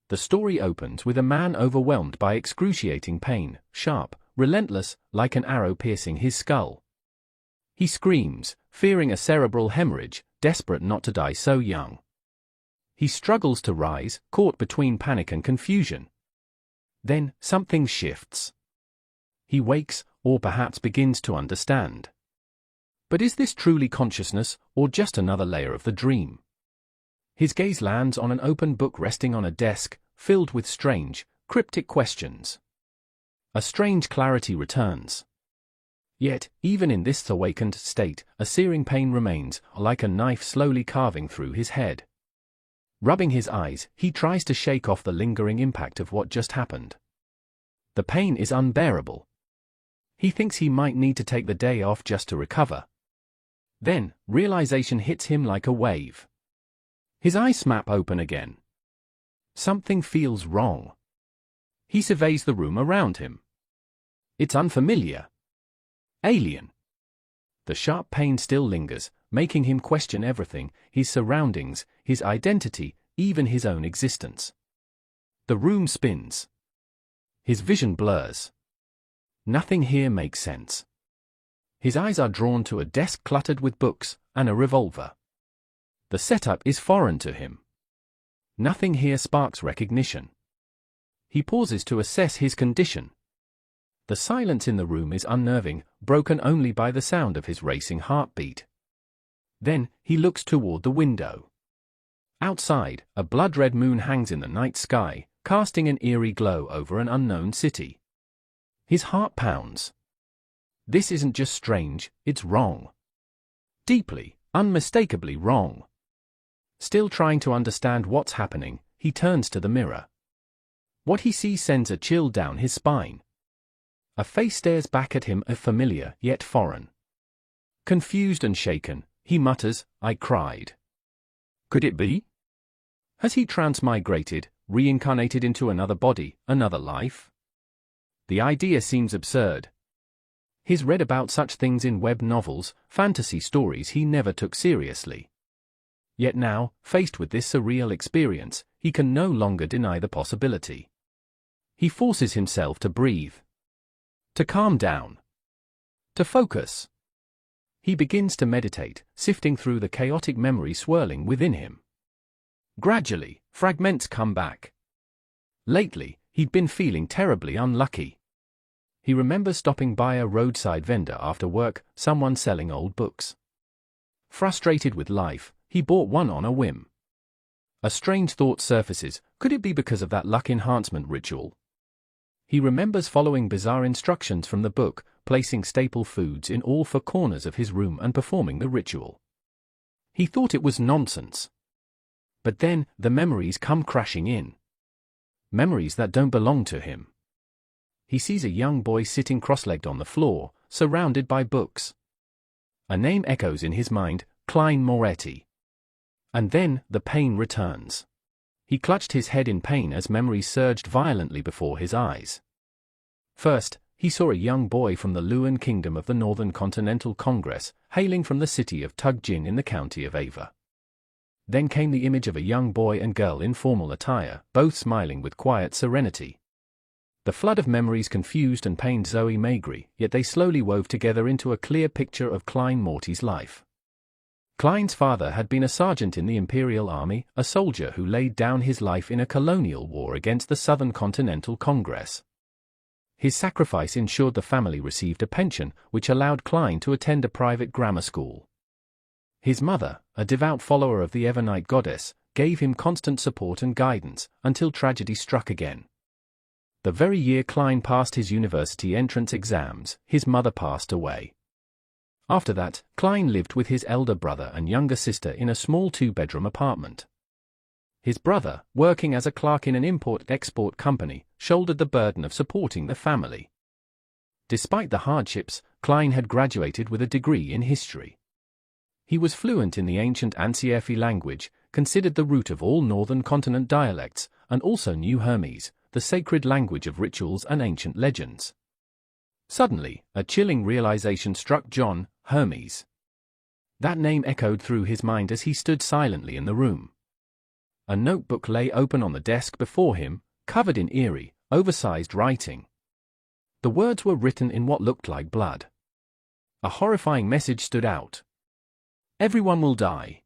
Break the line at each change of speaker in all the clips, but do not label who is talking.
The story opens with a man overwhelmed by excruciating pain, sharp, relentless, like an arrow piercing his skull. He screams, fearing a cerebral hemorrhage, desperate not to die so young. He struggles to rise, caught between panic and confusion. Then, something shifts. He wakes, or perhaps begins to understand. But is this truly consciousness, or just another layer of the dream? His gaze lands on an open book resting on a desk, filled with strange, cryptic questions. A strange clarity returns. Yet, even in this awakened state, a searing pain remains, like a knife slowly carving through his head. Rubbing his eyes, he tries to shake off the lingering impact of what just happened. The pain is unbearable. He thinks he might need to take the day off just to recover. Then, realization hits him like a wave. His eyes snap open again. Something feels wrong. He surveys the room around him. It's unfamiliar. Alien. The sharp pain still lingers, making him question everything, his surroundings, his identity, even his own existence. The room spins. His vision blurs. Nothing here makes sense. His eyes are drawn to a desk cluttered with books, and a revolver. The setup is foreign to him. Nothing here sparks recognition. He pauses to assess his condition. The silence in the room is unnerving, broken only by the sound of his racing heartbeat. Then, he looks toward the window. Outside, a blood-red moon hangs in the night sky, casting an eerie glow over an unknown city. His heart pounds. This isn't just strange, it's wrong. Deeply, unmistakably wrong. Still trying to understand what's happening, he turns to the mirror. What he sees sends a chill down his spine. A face stares back at him, familiar yet foreign. Confused and shaken, he mutters, "I cried." Could it be? Has he transmigrated, reincarnated into another body, another life? The idea seems absurd. He's read about such things in web novels, fantasy stories he never took seriously. Yet now, faced with this surreal experience, he can no longer deny the possibility. He forces himself to breathe. To calm down. To focus. He begins to meditate, sifting through the chaotic memory swirling within him. Gradually, fragments come back. Lately, he'd been feeling terribly unlucky. He remembers stopping by a roadside vendor after work, someone selling old books. Frustrated with life, he bought one on a whim. A strange thought surfaces, could it be because of that luck enhancement ritual? He remembers following bizarre instructions from the book, placing staple foods in all four corners of his room and performing the ritual. He thought it was nonsense. But then, the memories come crashing in. Memories that don't belong to him. He sees a young boy sitting cross-legged on the floor, surrounded by books. A name echoes in his mind, Klein Moretti. And then, the pain returns. He clutched his head in pain as memories surged violently before his eyes. First, he saw a young boy from the Luan kingdom of the Northern Continental Congress, hailing from the city of Tugjin in the county of Ava. Then came the image of a young boy and girl in formal attire, both smiling with quiet serenity. The flood of memories confused and pained Zoe Magri, yet they slowly wove together into a clear picture of Klein Morty's life. Klein's father had been a sergeant in the Imperial Army, a soldier who laid down his life in a colonial war against the Southern Continental Congress. His sacrifice ensured the family received a pension, which allowed Klein to attend a private grammar school. His mother, a devout follower of the Evernight goddess, gave him constant support and guidance, until tragedy struck again. The very year Klein passed his university entrance exams, his mother passed away. After that, Klein lived with his elder brother and younger sister in a small two-bedroom apartment. His brother, working as a clerk in an import-export company, shouldered the burden of supporting the family. Despite the hardships, Klein had graduated with a degree in history. He was fluent in the ancient Ansiefi language, considered the root of all northern continent dialects, and also knew Hermes, the sacred language of rituals and ancient legends. Suddenly, a chilling realization struck John, Hermes. That name echoed through his mind as he stood silently in the room. A notebook lay open on the desk before him, covered in eerie, oversized writing. The words were written in what looked like blood. A horrifying message stood out. Everyone will die.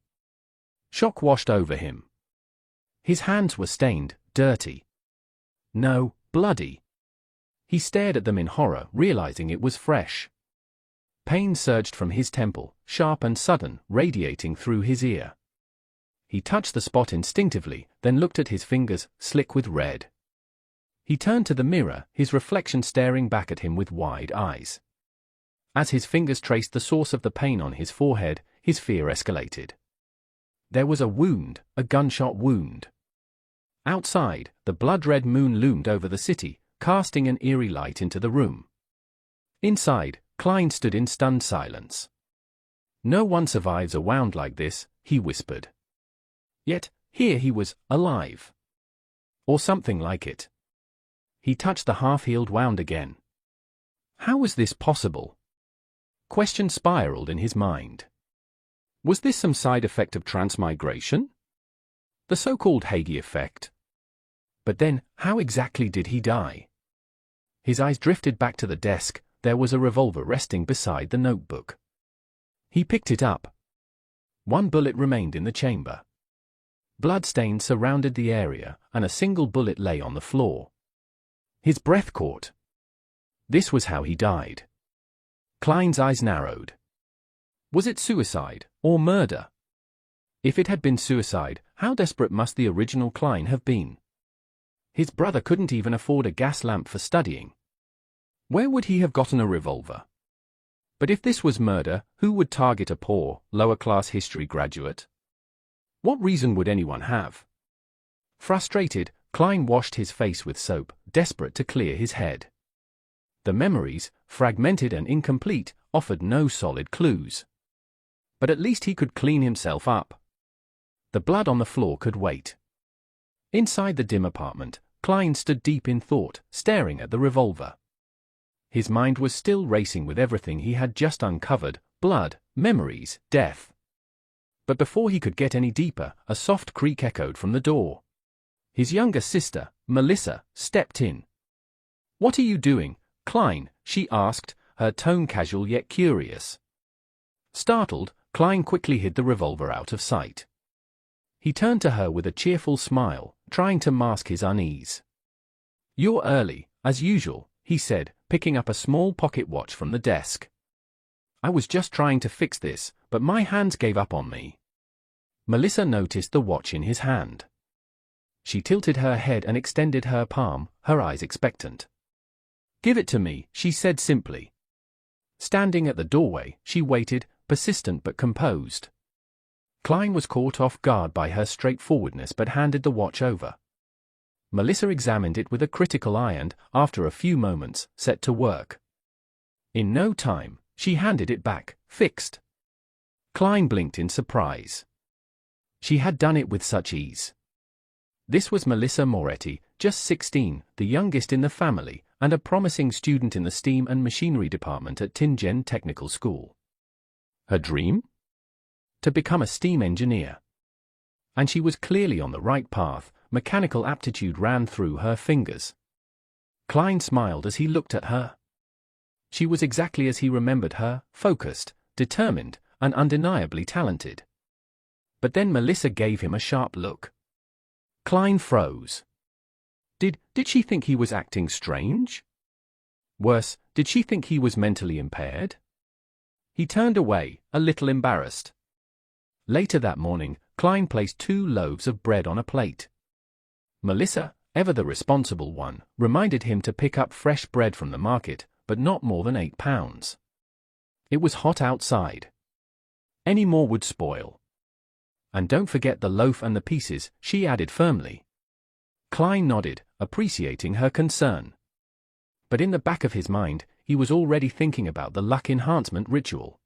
Shock washed over him. His hands were stained, dirty. No, bloody. He stared at them in horror, realizing it was fresh. Pain surged from his temple, sharp and sudden, radiating through his ear. He touched the spot instinctively, then looked at his fingers, slick with red. He turned to the mirror, his reflection staring back at him with wide eyes. As his fingers traced the source of the pain on his forehead, his fear escalated. There was a wound, a gunshot wound. Outside, the blood-red moon loomed over the city, casting an eerie light into the room. Inside, Klein stood in stunned silence. No one survives a wound like this, he whispered. Yet, here he was, alive. Or something like it. He touched the half-healed wound again. How was this possible? Questions spiraled in his mind. Was this some side effect of transmigration? The so-called Hagi effect? But then, how exactly did he die? His eyes drifted back to the desk. There was a revolver resting beside the notebook. He picked it up. One bullet remained in the chamber. Bloodstains surrounded the area, and a single bullet lay on the floor. His breath caught. This was how he died. Klein's eyes narrowed. Was it suicide, or murder? If it had been suicide, how desperate must the original Klein have been? His brother couldn't even afford a gas lamp for studying. Where would he have gotten a revolver? But if this was murder, who would target a poor, lower-class history graduate? What reason would anyone have? Frustrated, Klein washed his face with soap, desperate to clear his head. The memories, fragmented and incomplete, offered no solid clues. But at least he could clean himself up. The blood on the floor could wait. Inside the dim apartment, Klein stood deep in thought, staring at the revolver. His mind was still racing with everything he had just uncovered: blood, memories, death. But before he could get any deeper, a soft creak echoed from the door. His younger sister, Melissa, stepped in. "What are you doing, Klein?" she asked, her tone casual yet curious. Startled, Klein quickly hid the revolver out of sight. He turned to her with a cheerful smile, trying to mask his unease. "You're early, as usual," he said, picking up a small pocket watch from the desk. "I was just trying to fix this, but my hands gave up on me." Melissa noticed the watch in his hand. She tilted her head and extended her palm, her eyes expectant. "Give it to me," she said simply. Standing at the doorway, she waited, persistent but composed. Klein was caught off guard by her straightforwardness but handed the watch over. Melissa examined it with a critical eye and, after a few moments, set to work. In no time, she handed it back, fixed. Klein blinked in surprise. She had done it with such ease. This was Melissa Moretti, just 16, the youngest in the family, and a promising student in the steam and machinery department at Tingen Technical School. Her dream? To become a steam engineer. And she was clearly on the right path. Mechanical aptitude ran through her fingers. Klein smiled as he looked at her. She was exactly as he remembered her, focused, determined, and undeniably talented. But then Melissa gave him a sharp look. Klein froze. Did she think he was acting strange? Worse, did she think he was mentally impaired? He turned away, a little embarrassed. Later that morning, Klein placed 2 loaves of bread on a plate. Melissa, ever the responsible one, reminded him to pick up fresh bread from the market, but not more than 8 pounds. It was hot outside. Any more would spoil. And don't forget the loaf and the pieces, she added firmly. Klein nodded, appreciating her concern. But in the back of his mind, he was already thinking about the luck enhancement ritual.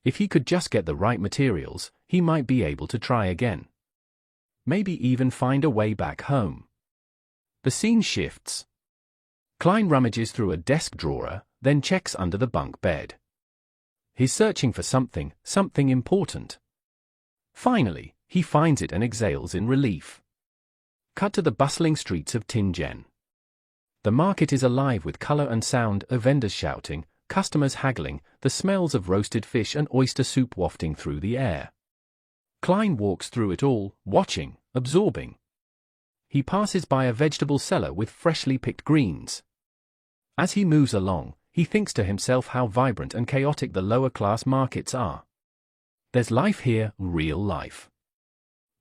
If he could just get the right materials, he might be able to try again. Maybe even find a way back home. The scene shifts. Klein rummages through a desk drawer, then checks under the bunk bed. He's searching for something important. Finally, He finds it and exhales in relief. Cut to the bustling streets of Tianjin. The market is alive with color and sound, vendors shouting, customers haggling, the smells of roasted fish and oyster soup wafting through the air. Klein walks through it all, watching, absorbing. He passes by a vegetable seller with freshly picked greens. As he moves along, he thinks to himself how vibrant and chaotic the lower-class markets are. There's life here, real life.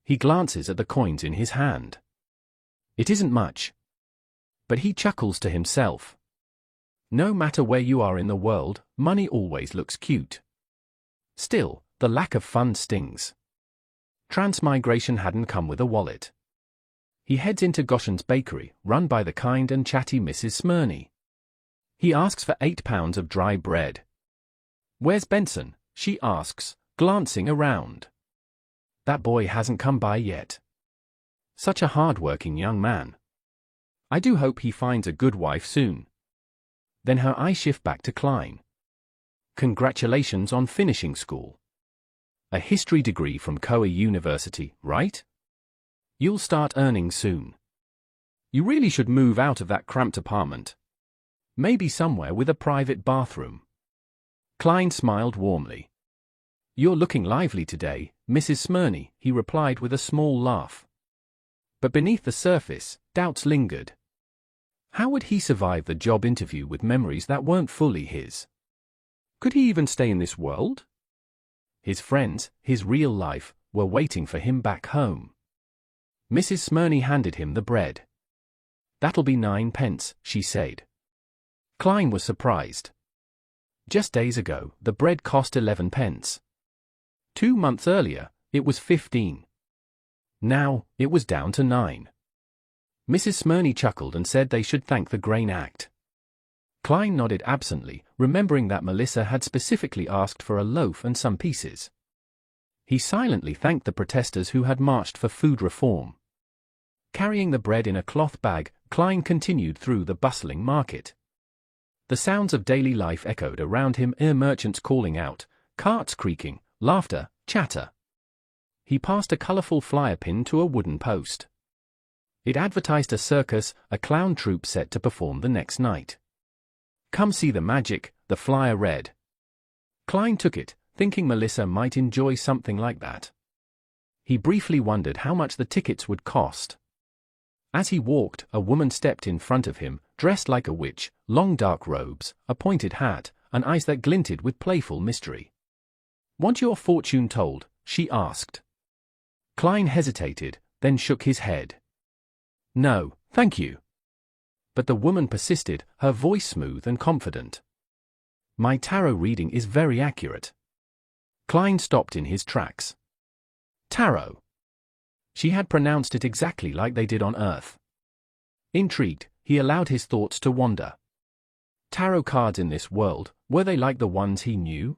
He glances at the coins in his hand. It isn't much. But he chuckles to himself. No matter where you are in the world, money always looks cute. Still, the lack of fun stings. Transmigration hadn't come with a wallet. He heads into Goshen's bakery, run by the kind and chatty Mrs. Smyrny. He asks for 8 pounds of dry bread. "Where's Benson?" she asks, glancing around. "That boy hasn't come by yet. Such a hard-working young man. I do hope he finds a good wife soon." Then her eyes shift back to Klein. "Congratulations on finishing school. A history degree from Koei University, right? You'll start earning soon. You really should move out of that cramped apartment. Maybe somewhere with a private bathroom." Klein smiled warmly. "You're looking lively today, Mrs. Smyrny," he replied with a small laugh. But beneath the surface, doubts lingered. How would he survive the job interview with memories that weren't fully his? Could he even stay in this world? His friends, his real life, were waiting for him back home. Mrs. Smyrny handed him the bread. "That'll be 9 pence, she said. Klein was surprised. Just days ago, the bread cost 11 pence. 2 months earlier, it was 15. Now, it was down to 9. Mrs. Smyrny chuckled and said they should thank the Grain Act. Klein nodded absently, remembering that Melissa had specifically asked for a loaf and some pieces. He silently thanked the protesters who had marched for food reform. Carrying the bread in a cloth bag, Klein continued through the bustling market. The sounds of daily life echoed around him, merchants calling out, carts creaking, laughter, chatter. He passed a colorful flyer pinned to a wooden post. It advertised a circus, a clown troupe set to perform the next night. "Come see the magic," the flyer read. Klein took it, thinking Melissa might enjoy something like that. He briefly wondered how much the tickets would cost. As he walked, a woman stepped in front of him, dressed like a witch, long dark robes, a pointed hat, and eyes that glinted with playful mystery. "Want your fortune told?" she asked. Klein hesitated, then shook his head. "No, thank you." But the woman persisted, her voice smooth and confident. "My tarot reading is very accurate." Klein stopped in his tracks. Tarot. She had pronounced it exactly like they did on Earth. Intrigued, he allowed his thoughts to wander. Tarot cards in this world, were they like the ones he knew?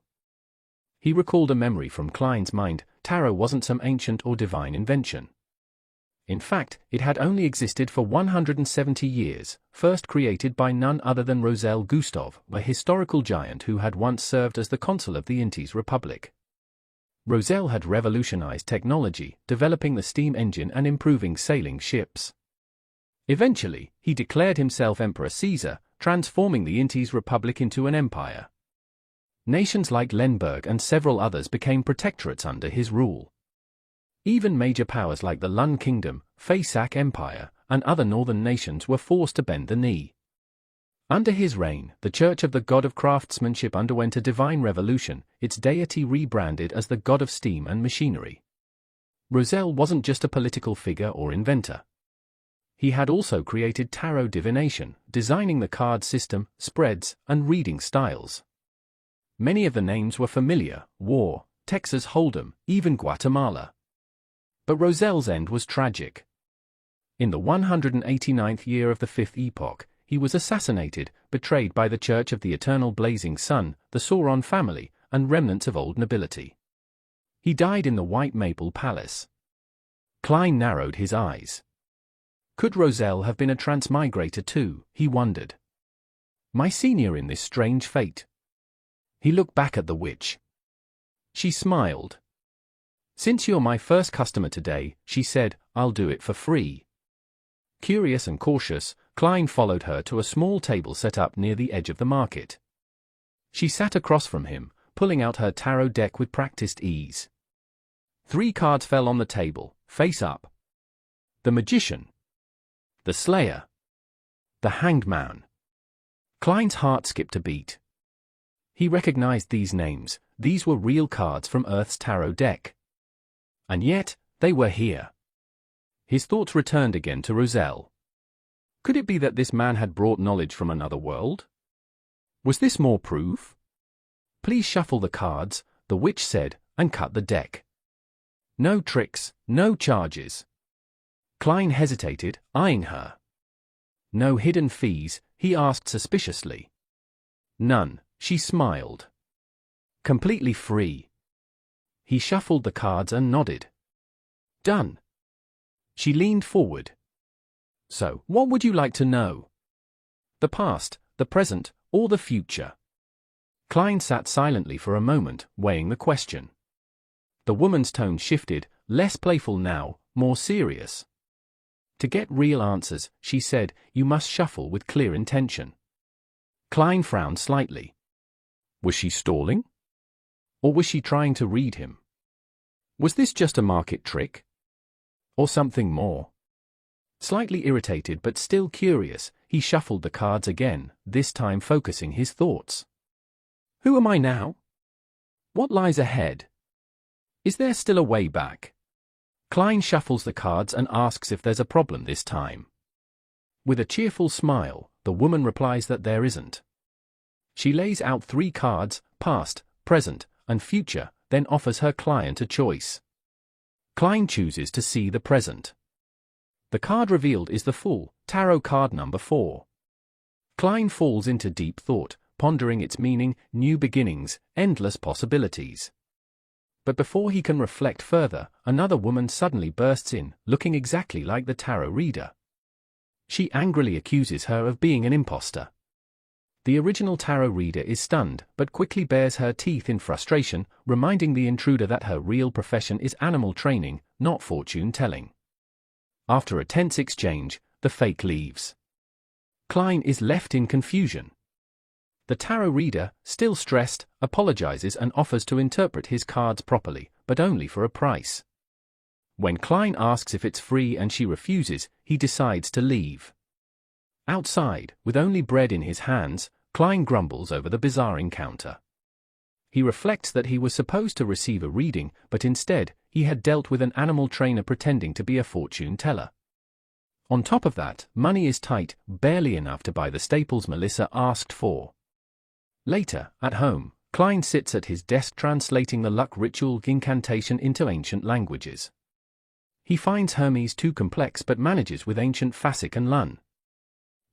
He recalled a memory from Klein's mind. Tarot wasn't some ancient or divine invention. In fact, it had only existed for 170 years, first created by none other than Roselle Gustave, a historical giant who had once served as the consul of the Intes Republic. Roselle had revolutionized technology, developing the steam engine and improving sailing ships. Eventually, he declared himself Emperor Caesar, transforming the Intes Republic into an empire. Nations like Lemberg and several others became protectorates under his rule. Even major powers like the Lun Kingdom, Faisak Empire, and other northern nations were forced to bend the knee. Under his reign, the Church of the God of Craftsmanship underwent a divine revolution, its deity rebranded as the God of Steam and Machinery. Roselle wasn't just a political figure or inventor. He had also created tarot divination, designing the card system, spreads, and reading styles. Many of the names were familiar: War, Texas Hold'em, even Guatemala. But Roselle's end was tragic. In the 189th year of the Fifth Epoch, he was assassinated, betrayed by the Church of the Eternal Blazing Sun, the Sauron family, and remnants of old nobility. He died in the White Maple Palace. Klein narrowed his eyes. Could Roselle have been a transmigrator too, he wondered. My senior in this strange fate. He looked back at the witch. She smiled. "Since you're my first customer today," she said, "I'll do it for free." Curious and cautious, Klein followed her to a small table set up near the edge of the market. She sat across from him, pulling out her tarot deck with practiced ease. 3 cards fell on the table, face up. The Magician, the Slayer, the Hanged Man. Klein's heart skipped a beat. He recognized these names. These were real cards from Earth's tarot deck. And yet, they were here. His thoughts returned again to Roselle. Could it be that this man had brought knowledge from another world? Was this more proof? "Please shuffle the cards," the witch said, "and cut the deck. No tricks, no charges." Klein hesitated, eyeing her. "No hidden fees?" he asked suspiciously. "None," she smiled. "Completely free." He shuffled the cards and nodded. "Done." She leaned forward. "So, what would you like to know? The past, the present, or the future?" Klein sat silently for a moment, weighing the question. The woman's tone shifted, less playful now, more serious. "To get real answers," she said, "you must shuffle with clear intention." Klein frowned slightly. Was she stalling? Or was she trying to read him? Was this just a market trick? Or something more? Slightly irritated but still curious, he shuffled the cards again, this time focusing his thoughts. Who am I now? What lies ahead? Is there still a way back? Klein shuffles the cards and asks if there's a problem this time. With a cheerful smile, the woman replies that there isn't. She lays out 3 cards, past, present, and future, then offers her client a choice. Klein chooses to see the present. The card revealed is the Fool, tarot card number 4. Klein falls into deep thought, pondering its meaning, new beginnings, endless possibilities. But before he can reflect further, another woman suddenly bursts in, looking exactly like the tarot reader. She angrily accuses her of being an imposter. The original tarot reader is stunned, but quickly bares her teeth in frustration, reminding the intruder that her real profession is animal training, not fortune-telling. After a tense exchange, the fake leaves. Klein is left in confusion. The tarot reader, still stressed, apologizes and offers to interpret his cards properly, but only for a price. When Klein asks if it's free and she refuses, he decides to leave. Outside, with only bread in his hands, Klein grumbles over the bizarre encounter. He reflects that he was supposed to receive a reading, but instead, he had dealt with an animal trainer pretending to be a fortune teller. On top of that, money is tight, barely enough to buy the staples Melissa asked for. Later, at home, Klein sits at his desk translating the luck ritual incantation into ancient languages. He finds Hermes too complex but manages with ancient Fasik and Lun.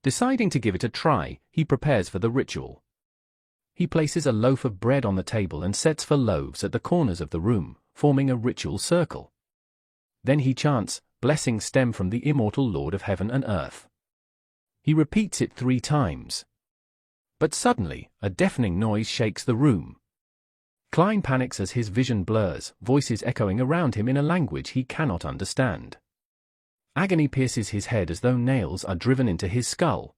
Deciding to give it a try, he prepares for the ritual. He places a loaf of bread on the table and sets 4 loaves at the corners of the room, forming a ritual circle. Then he chants, "Blessings stem from the immortal Lord of heaven and earth." He repeats it 3 times. But suddenly, a deafening noise shakes the room. Klein panics as his vision blurs, voices echoing around him in a language he cannot understand. Agony pierces his head as though nails are driven into his skull.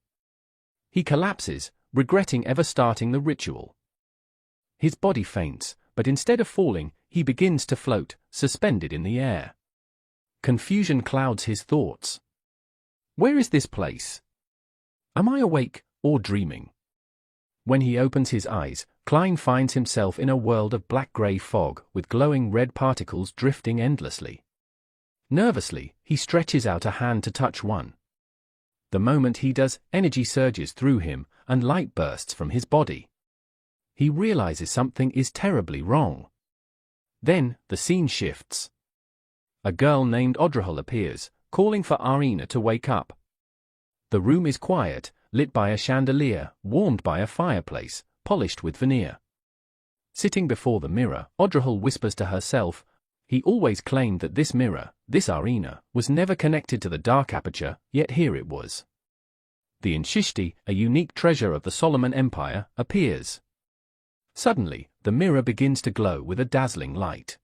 He collapses, regretting ever starting the ritual. His body faints, but instead of falling, he begins to float, suspended in the air. Confusion clouds his thoughts. Where is this place? Am I awake or dreaming? When he opens his eyes, Klein finds himself in a world of black-gray fog, with glowing red particles drifting endlessly. Nervously, he stretches out a hand to touch one. The moment he does, energy surges through him, and light bursts from his body. He realizes something is terribly wrong. Then, the scene shifts. A girl named Odrahul appears, calling for Arina to wake up. The room is quiet, lit by a chandelier, warmed by a fireplace, polished with veneer. Sitting before the mirror, Odrahul whispers to herself, he always claimed that this mirror, this Arina, was never connected to the dark aperture, yet here it was. The Inshishti, a unique treasure of the Solomon Empire, appears. Suddenly, the mirror begins to glow with a dazzling light.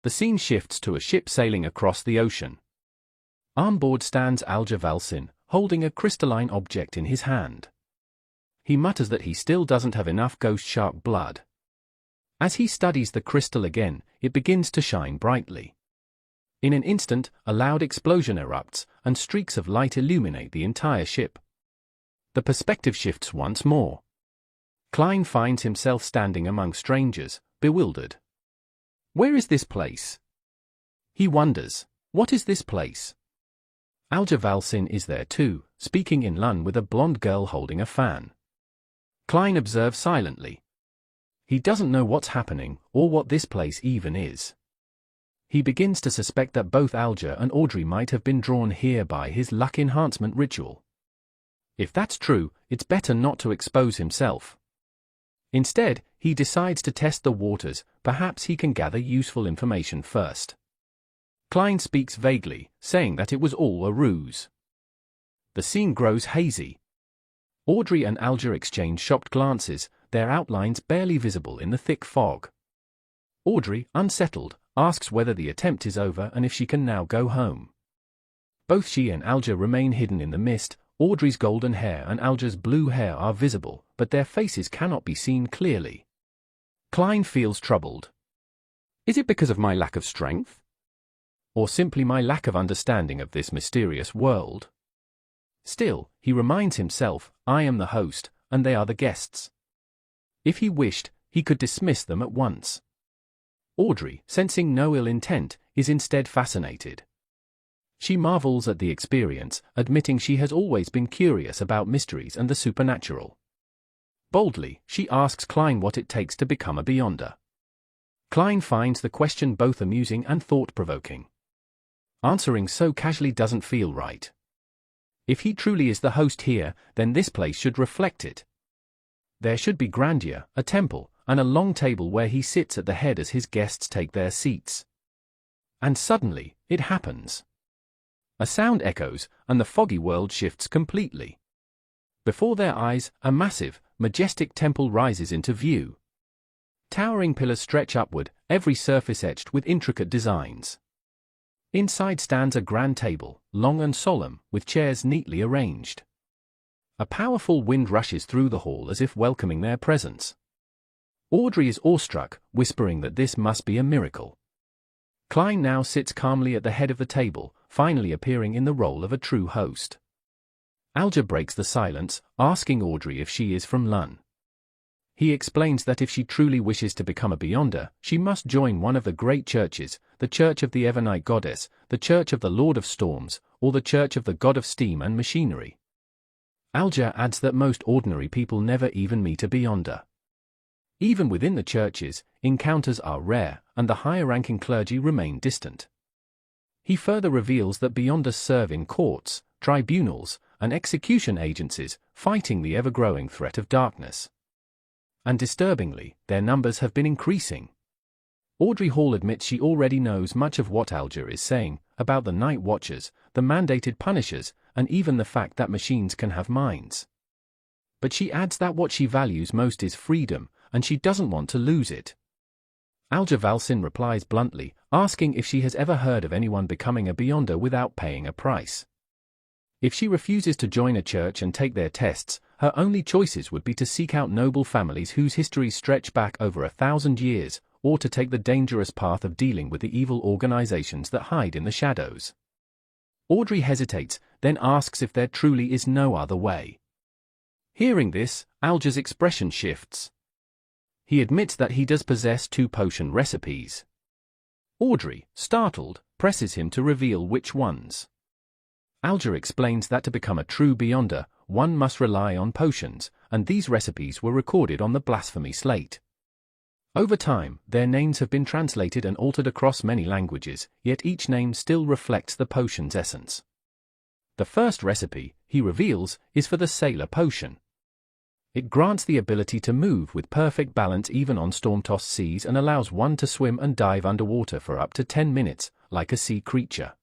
The scene shifts to a ship sailing across the ocean. On board stands Alja Valsin, holding a crystalline object in his hand. He mutters that he still doesn't have enough ghost shark blood. As he studies the crystal again, it begins to shine brightly. In an instant, a loud explosion erupts, and streaks of light illuminate the entire ship. The perspective shifts once more. Klein finds himself standing among strangers, bewildered. Where is this place? He wonders, what is this place? Alja Valsin is there too, speaking in Lun with a blonde girl holding a fan. Klein observes silently. He doesn't know what's happening, or what this place even is. He begins to suspect that both Alja and Audrey might have been drawn here by his luck enhancement ritual. If that's true, it's better not to expose himself. Instead, he decides to test the waters, perhaps he can gather useful information first. Klein speaks vaguely, saying that it was all a ruse. The scene grows hazy. Audrey and Alja exchange shocked glances, their outlines barely visible in the thick fog. Audrey, unsettled, asks whether the attempt is over and if she can now go home. Both she and Alja remain hidden in the mist. Audrey's golden hair and Alja's blue hair are visible, but their faces cannot be seen clearly. Klein feels troubled. Is it because of my lack of strength? Or simply my lack of understanding of this mysterious world? Still, he reminds himself, I am the host, and they are the guests. If he wished, he could dismiss them at once. Audrey, sensing no ill intent, is instead fascinated. She marvels at the experience, admitting she has always been curious about mysteries and the supernatural. Boldly, she asks Klein what it takes to become a Beyonder. Klein finds the question both amusing and thought-provoking. Answering so casually doesn't feel right. If he truly is the host here, then this place should reflect it. There should be grandeur, a temple, and a long table where he sits at the head as his guests take their seats. And suddenly, it happens. A sound echoes, and the foggy world shifts completely. Before their eyes, a massive, majestic temple rises into view. Towering pillars stretch upward, every surface etched with intricate designs. Inside stands a grand table, long and solemn, with chairs neatly arranged. A powerful wind rushes through the hall as if welcoming their presence. Audrey is awestruck, whispering that this must be a miracle. Klein now sits calmly at the head of the table, finally appearing in the role of a true host. Alja breaks the silence, asking Audrey if she is from Lun. He explains that if she truly wishes to become a Beyonder, she must join one of the great churches, the Church of the Evernight Goddess, the Church of the Lord of Storms, or the Church of the God of Steam and Machinery. Alja adds that most ordinary people never even meet a Beyonder. Even within the churches, encounters are rare, and the higher-ranking clergy remain distant. He further reveals that Beyonders serve in courts, tribunals, and execution agencies, fighting the ever-growing threat of darkness. And disturbingly, their numbers have been increasing. Audrey Hall admits she already knows much of what Alja is saying, about the Night Watchers, the mandated punishers, and even the fact that machines can have minds. But she adds that what she values most is freedom, and she doesn't want to lose it. Alja Valsin replies bluntly, asking if she has ever heard of anyone becoming a Beyonder without paying a price. If she refuses to join a church and take their tests, her only choices would be to seek out noble families whose histories stretch back over 1,000 years, or to take the dangerous path of dealing with the evil organizations that hide in the shadows. Audrey hesitates, then asks if there truly is no other way. Hearing this, Alja's expression shifts. He admits that he does possess 2 potion recipes. Audrey, startled, presses him to reveal which ones. Alja explains that to become a true Beyonder, one must rely on potions, and these recipes were recorded on the blasphemy slate. Over time, their names have been translated and altered across many languages, yet each name still reflects the potion's essence. The first recipe, he reveals, is for the Sailor Potion. It grants the ability to move with perfect balance even on storm-tossed seas and allows one to swim and dive underwater for up to 10 minutes, like a sea creature.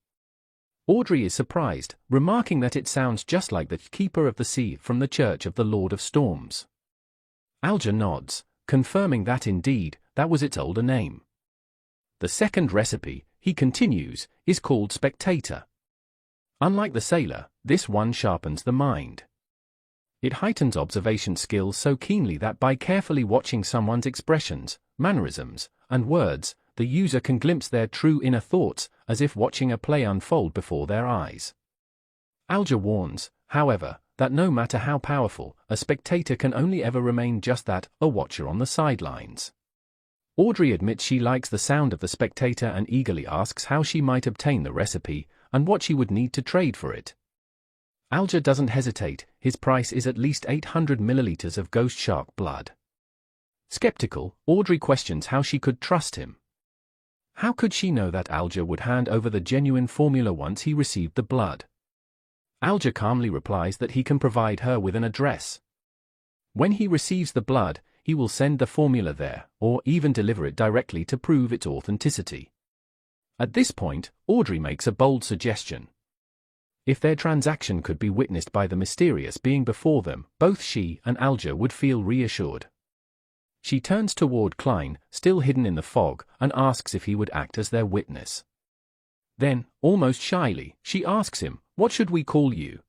Audrey is surprised, remarking that it sounds just like the Keeper of the Sea from the Church of the Lord of Storms. Alja nods, confirming that indeed, that was its older name. The second recipe, he continues, is called spectator. Unlike the sailor, this one sharpens the mind. It heightens observation skills so keenly that by carefully watching someone's expressions, mannerisms, and words, the user can glimpse their true inner thoughts, as if watching a play unfold before their eyes. Alger warns, however, that no matter how powerful, a spectator can only ever remain just that, a watcher on the sidelines. Audrey admits she likes the sound of the spectator and eagerly asks how she might obtain the recipe, and what she would need to trade for it. Alger doesn't hesitate, his price is at least 800 milliliters of ghost shark blood. Skeptical, Audrey questions how she could trust him. How could she know that Alger would hand over the genuine formula once he received the blood? Alger calmly replies that he can provide her with an address. When he receives the blood, he will send the formula there, or even deliver it directly to prove its authenticity. At this point, Audrey makes a bold suggestion. If their transaction could be witnessed by the mysterious being before them, both she and Alger would feel reassured. She turns toward Klein, still hidden in the fog, and asks if he would act as their witness. Then, almost shyly, she asks him, "What should we call you?"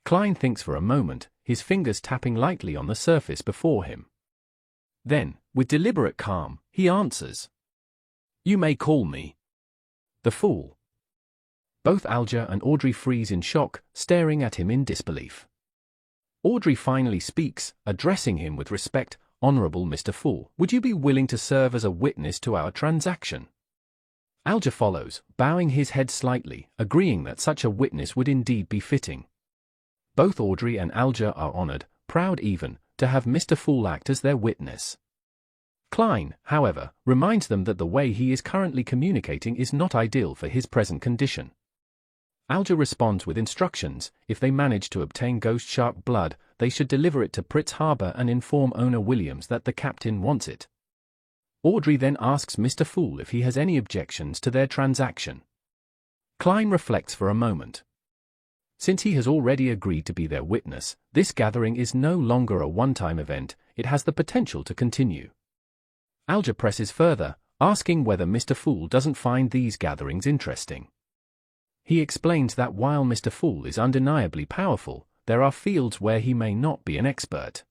Klein thinks for a moment, his fingers tapping lightly on the surface before him. Then, with deliberate calm, he answers, "You may call me the Fool." Both Alger and Audrey freeze in shock, staring at him in disbelief. Audrey finally speaks, addressing him with respect, "Honorable Mr. Fool, would you be willing to serve as a witness to our transaction?" Alger follows, bowing his head slightly, agreeing that such a witness would indeed be fitting. Both Audrey and Alger are honored, proud even, to have Mr. Fool act as their witness. Klein, however, reminds them that the way he is currently communicating is not ideal for his present condition. Alger responds with instructions: if they manage to obtain ghost shark blood, they should deliver it to Pritz Harbor and inform owner Williams that the captain wants it. Audrey then asks Mr. Fool if he has any objections to their transaction. Klein reflects for a moment. Since he has already agreed to be their witness, this gathering is no longer a one-time event, it has the potential to continue. Alger presses further, asking whether Mr. Fool doesn't find these gatherings interesting. He explains that while Mr. Fool is undeniably powerful, there are fields where he may not be an expert.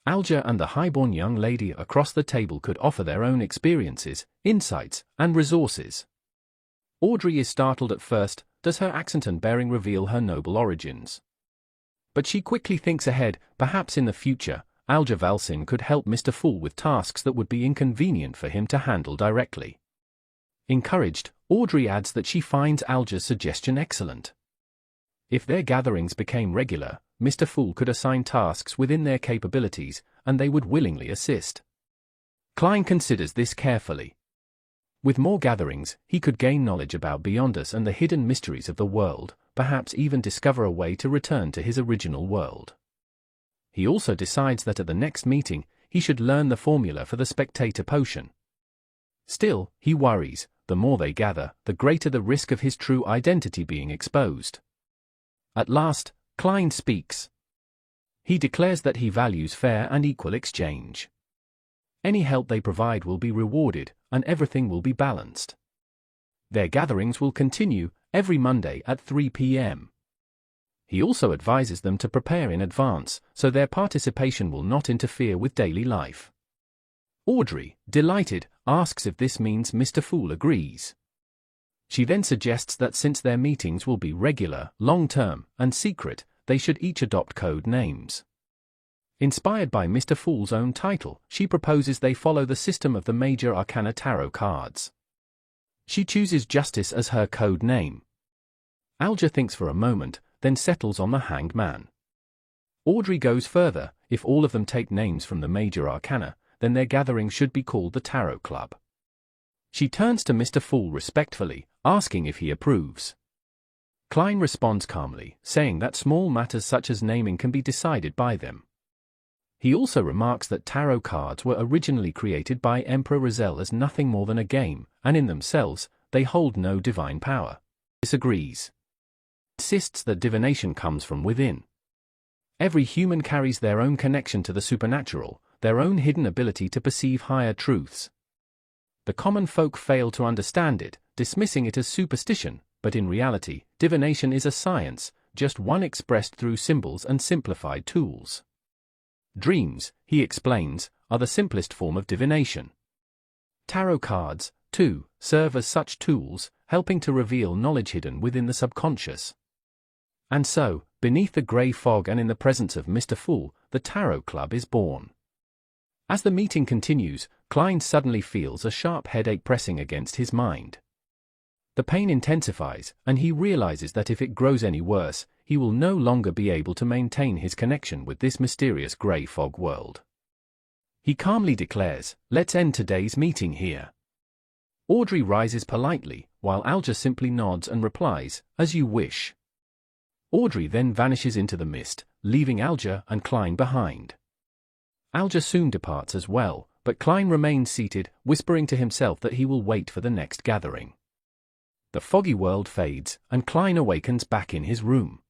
Alger and the highborn young lady across the table could offer their own experiences, insights, and resources. Audrey is startled at first. Does her accent and bearing reveal her noble origins? But she quickly thinks ahead, perhaps in the future, Alger Valsin could help Mr. Fool with tasks that would be inconvenient for him to handle directly. Encouraged, Audrey adds that she finds Alger's suggestion excellent. If their gatherings became regular, Mr. Fool could assign tasks within their capabilities, and they would willingly assist. Klein considers this carefully. With more gatherings, he could gain knowledge about Beyond Us and the hidden mysteries of the world, perhaps even discover a way to return to his original world. He also decides that at the next meeting, he should learn the formula for the spectator potion. Still, he worries, the more they gather, the greater the risk of his true identity being exposed. At last, Klein speaks. He declares that he values fair and equal exchange. Any help they provide will be rewarded, and everything will be balanced. Their gatherings will continue, every Monday at 3 p.m. He also advises them to prepare in advance, so their participation will not interfere with daily life. Audrey, delighted, asks if this means Mr. Fool agrees. She then suggests that since their meetings will be regular, long-term, and secret, they should each adopt code names. Inspired by Mr. Fool's own title, she proposes they follow the system of the major arcana tarot cards. She chooses Justice as her code name. Alger thinks for a moment, then settles on the Hanged Man. Audrey goes further: if all of them take names from the major arcana, then their gathering should be called the Tarot Club. She turns to Mr. Fool respectfully, asking if he approves. Klein responds calmly, saying that small matters such as naming can be decided by them. He also remarks that tarot cards were originally created by Emperor Rizel as nothing more than a game, and in themselves, they hold no divine power. Disagrees. Insists that divination comes from within. Every human carries their own connection to the supernatural, their own hidden ability to perceive higher truths. The common folk fail to understand it, dismissing it as superstition, but in reality, divination is a science, just one expressed through symbols and simplified tools. Dreams, he explains, are the simplest form of divination. Tarot cards, too, serve as such tools, helping to reveal knowledge hidden within the subconscious. And so, beneath the grey fog and in the presence of Mr. Fool, the Tarot Club is born. As the meeting continues, Klein suddenly feels a sharp headache pressing against his mind. The pain intensifies, and he realizes that if it grows any worse, he will no longer be able to maintain his connection with this mysterious grey fog world. He calmly declares, "Let's end today's meeting here." Audrey rises politely, while Alja simply nods and replies, "As you wish." Audrey then vanishes into the mist, leaving Alja and Klein behind. Alja soon departs as well, but Klein remains seated, whispering to himself that he will wait for the next gathering. The foggy world fades, and Klein awakens back in his room.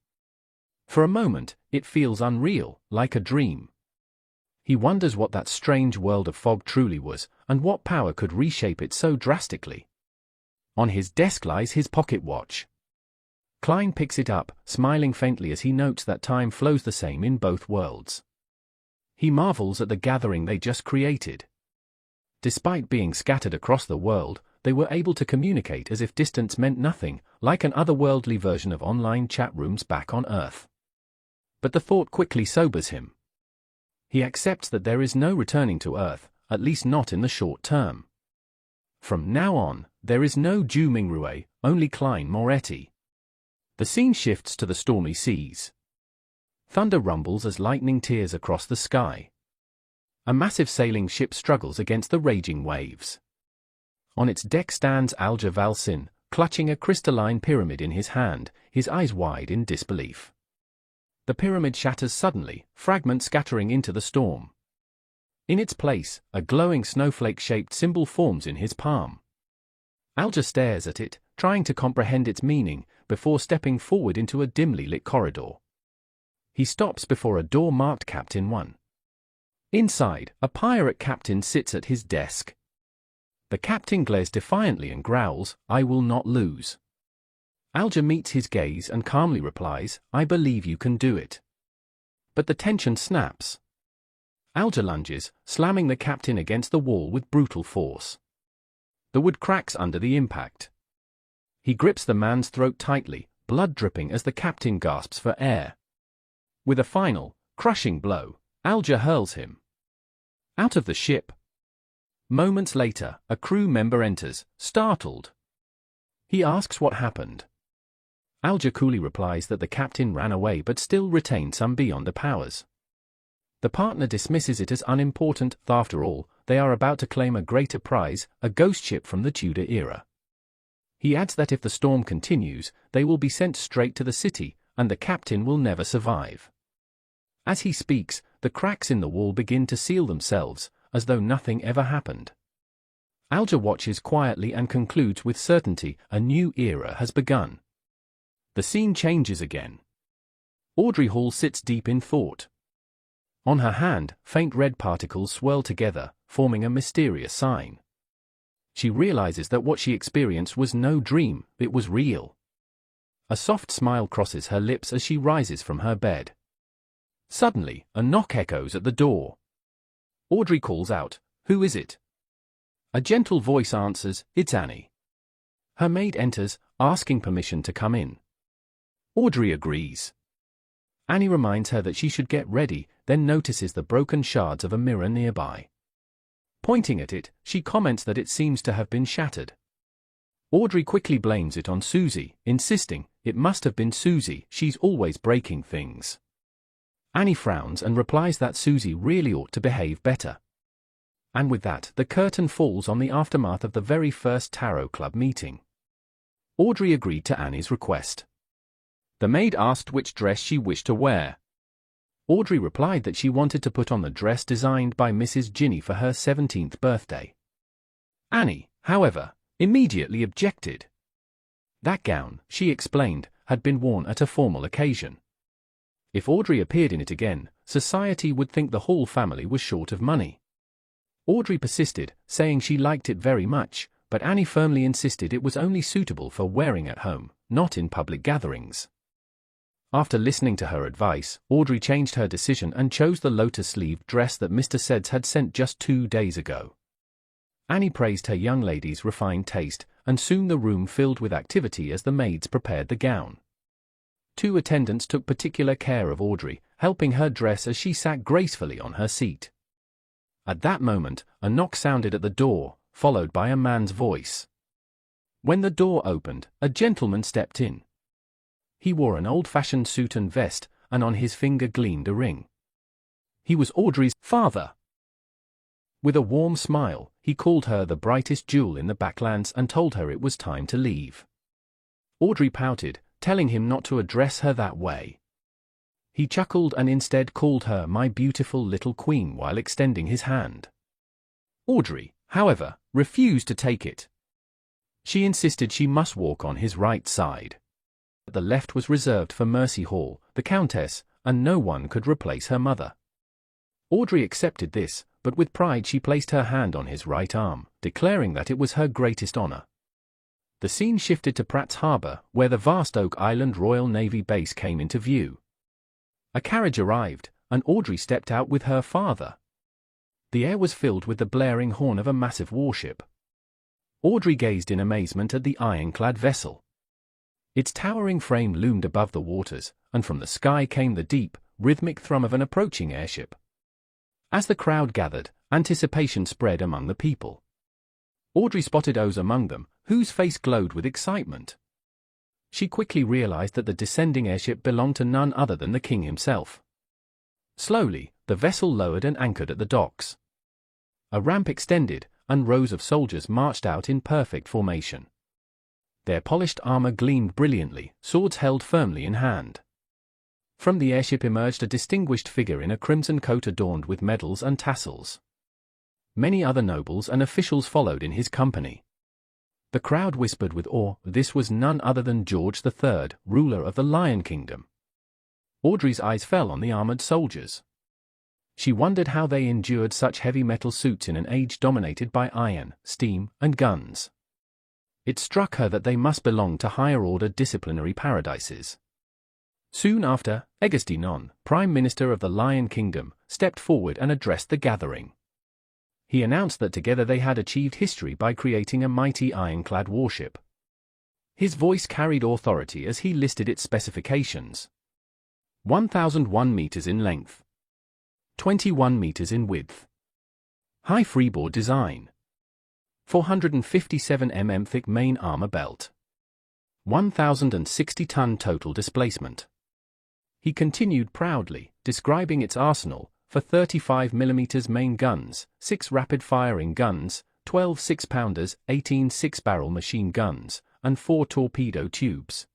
For a moment, it feels unreal, like a dream. He wonders what that strange world of fog truly was, and what power could reshape it so drastically. On his desk lies his pocket watch. Klein picks it up, smiling faintly as he notes that time flows the same in both worlds. He marvels at the gathering they just created. Despite being scattered across the world, they were able to communicate as if distance meant nothing, like an otherworldly version of online chat rooms back on Earth. But the thought quickly sobers him. He accepts that there is no returning to Earth, at least not in the short term. From now on, there is no Ju Mingrue, only Klein Moretti. The scene shifts to the stormy seas. Thunder rumbles as lightning tears across the sky. A massive sailing ship struggles against the raging waves. On its deck stands Alja Valsin, clutching a crystalline pyramid in his hand, his eyes wide in disbelief. The pyramid shatters suddenly, fragments scattering into the storm. In its place, a glowing snowflake-shaped symbol forms in his palm. Alja stares at it, trying to comprehend its meaning, before stepping forward into a dimly lit corridor. He stops before a door marked Captain 1. Inside, a pirate captain sits at his desk. The captain glares defiantly and growls, "I will not lose." Alja meets his gaze and calmly replies, "I believe you can do it." But the tension snaps. Alja lunges, slamming the captain against the wall with brutal force. The wood cracks under the impact. He grips the man's throat tightly, blood dripping as the captain gasps for air. With a final, crushing blow, Alja hurls him out of the ship. Moments later, a crew member enters, startled. He asks what happened. Alja coolly replies that the captain ran away but still retained some beyond the powers. The partner dismisses it as unimportant. After all, they are about to claim a greater prize, a ghost ship from the Tudor era. He adds that if the storm continues, they will be sent straight to the city, and the captain will never survive. As he speaks, the cracks in the wall begin to seal themselves, as though nothing ever happened. Alja watches quietly and concludes with certainty, a new era has begun. The scene changes again. Audrey Hall sits deep in thought. On her hand, faint red particles swirl together, forming a mysterious sign. She realizes that what she experienced was no dream, it was real. A soft smile crosses her lips as she rises from her bed. Suddenly, a knock echoes at the door. Audrey calls out, "Who is it?" A gentle voice answers, "It's Annie." Her maid enters, asking permission to come in. Audrey agrees. Annie reminds her that she should get ready, then notices the broken shards of a mirror nearby. Pointing at it, she comments that it seems to have been shattered. Audrey quickly blames it on Susie, insisting, "It must have been Susie, she's always breaking things." Annie frowns and replies that Susie really ought to behave better. And with that, the curtain falls on the aftermath of the very first Tarot Club meeting. Audrey agreed to Annie's request. The maid asked which dress she wished to wear. Audrey replied that she wanted to put on the dress designed by Mrs. Ginny for her 17th birthday. Annie, however, immediately objected. That gown, she explained, had been worn at a formal occasion. If Audrey appeared in it again, society would think the Hall family was short of money. Audrey persisted, saying she liked it very much, but Annie firmly insisted it was only suitable for wearing at home, not in public gatherings. After listening to her advice, Audrey changed her decision and chose the lotus-sleeved dress that Mr. Seds had sent just 2 days ago. Annie praised her young lady's refined taste, and soon the room filled with activity as the maids prepared the gown. 2 attendants took particular care of Audrey, helping her dress as she sat gracefully on her seat. At that moment, a knock sounded at the door, followed by a man's voice. When the door opened, a gentleman stepped in. He wore an old-fashioned suit and vest, and on his finger gleamed a ring. He was Audrey's father. With a warm smile, he called her the brightest jewel in the Backlands and told her it was time to leave. Audrey pouted, telling him not to address her that way. He chuckled and instead called her my beautiful little queen while extending his hand. Audrey, however, refused to take it. She insisted she must walk on his right side. The left was reserved for Mercy Hall, the Countess, and no one could replace her mother. Audrey accepted this, but with pride she placed her hand on his right arm, declaring that it was her greatest honor. The scene shifted to Pratt's Harbor, where the vast Oak Island Royal Navy base came into view. A carriage arrived, and Audrey stepped out with her father. The air was filled with the blaring horn of a massive warship. Audrey gazed in amazement at the ironclad vessel. Its towering frame loomed above the waters, and from the sky came the deep, rhythmic thrum of an approaching airship. As the crowd gathered, anticipation spread among the people. Audrey spotted Oz among them, whose face glowed with excitement. She quickly realized that the descending airship belonged to none other than the king himself. Slowly, the vessel lowered and anchored at the docks. A ramp extended, and rows of soldiers marched out in perfect formation. Their polished armor gleamed brilliantly, swords held firmly in hand. From the airship emerged a distinguished figure in a crimson coat adorned with medals and tassels. Many other nobles and officials followed in his company. The crowd whispered with awe, this was none other than George III, ruler of the Lion Kingdom. Audrey's eyes fell on the armored soldiers. She wondered how they endured such heavy metal suits in an age dominated by iron, steam, and guns. It struck her that they must belong to higher-order disciplinary paradises. Soon after, Eguestinon, Prime Minister of the Lion Kingdom, stepped forward and addressed the gathering. He announced that together they had achieved history by creating a mighty ironclad warship. His voice carried authority as he listed its specifications. 1,001 meters in length. 21 meters in width. High freeboard design. 457 mm thick main armor belt. 1,060-ton total displacement. He continued proudly, describing its arsenal, for 35 mm main guns, 6 rapid-firing guns, 12 6-pounders, 18 6-barrel machine guns, and 4 torpedo tubes.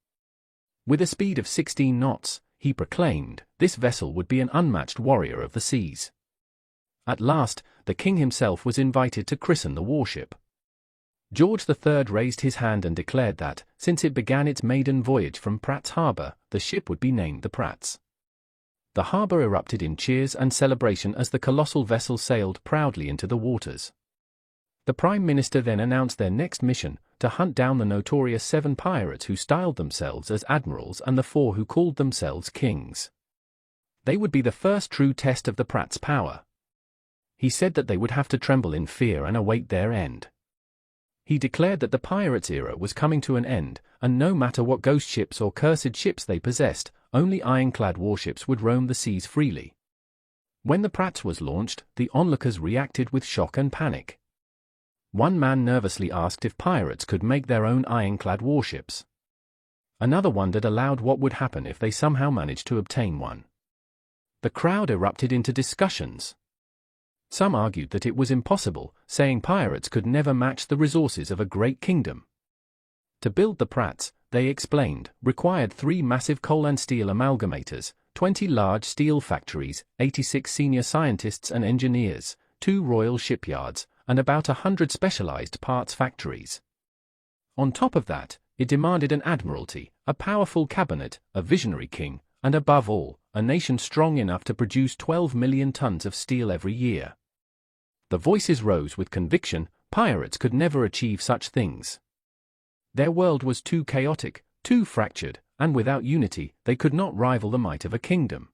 With a speed of 16 knots, he proclaimed, this vessel would be an unmatched warrior of the seas. At last, the king himself was invited to christen the warship. George III raised his hand and declared that, since it began its maiden voyage from Pratt's Harbor, the ship would be named the Pratts. The harbor erupted in cheers and celebration as the colossal vessel sailed proudly into the waters. The Prime Minister then announced their next mission, to hunt down the notorious 7 pirates who styled themselves as admirals and the 4 who called themselves kings. They would be the first true test of the Pratts' power. He said that they would have to tremble in fear and await their end. He declared that the pirates' era was coming to an end, and no matter what ghost ships or cursed ships they possessed, only ironclad warships would roam the seas freely. When the Pratts was launched, the onlookers reacted with shock and panic. One man nervously asked if pirates could make their own ironclad warships. Another wondered aloud what would happen if they somehow managed to obtain one. The crowd erupted into discussions. Some argued that it was impossible, saying pirates could never match the resources of a great kingdom. To build the Pratts, they explained, required 3 massive coal and steel amalgamators, 20 large steel factories, 86 senior scientists and engineers, 2 royal shipyards, and about 100 specialized parts factories. On top of that, it demanded an admiralty, a powerful cabinet, a visionary king, and above all, a nation strong enough to produce 12 million tons of steel every year. The voices rose with conviction. Pirates could never achieve such things. Their world was too chaotic, too fractured, and without unity, they could not rival the might of a kingdom.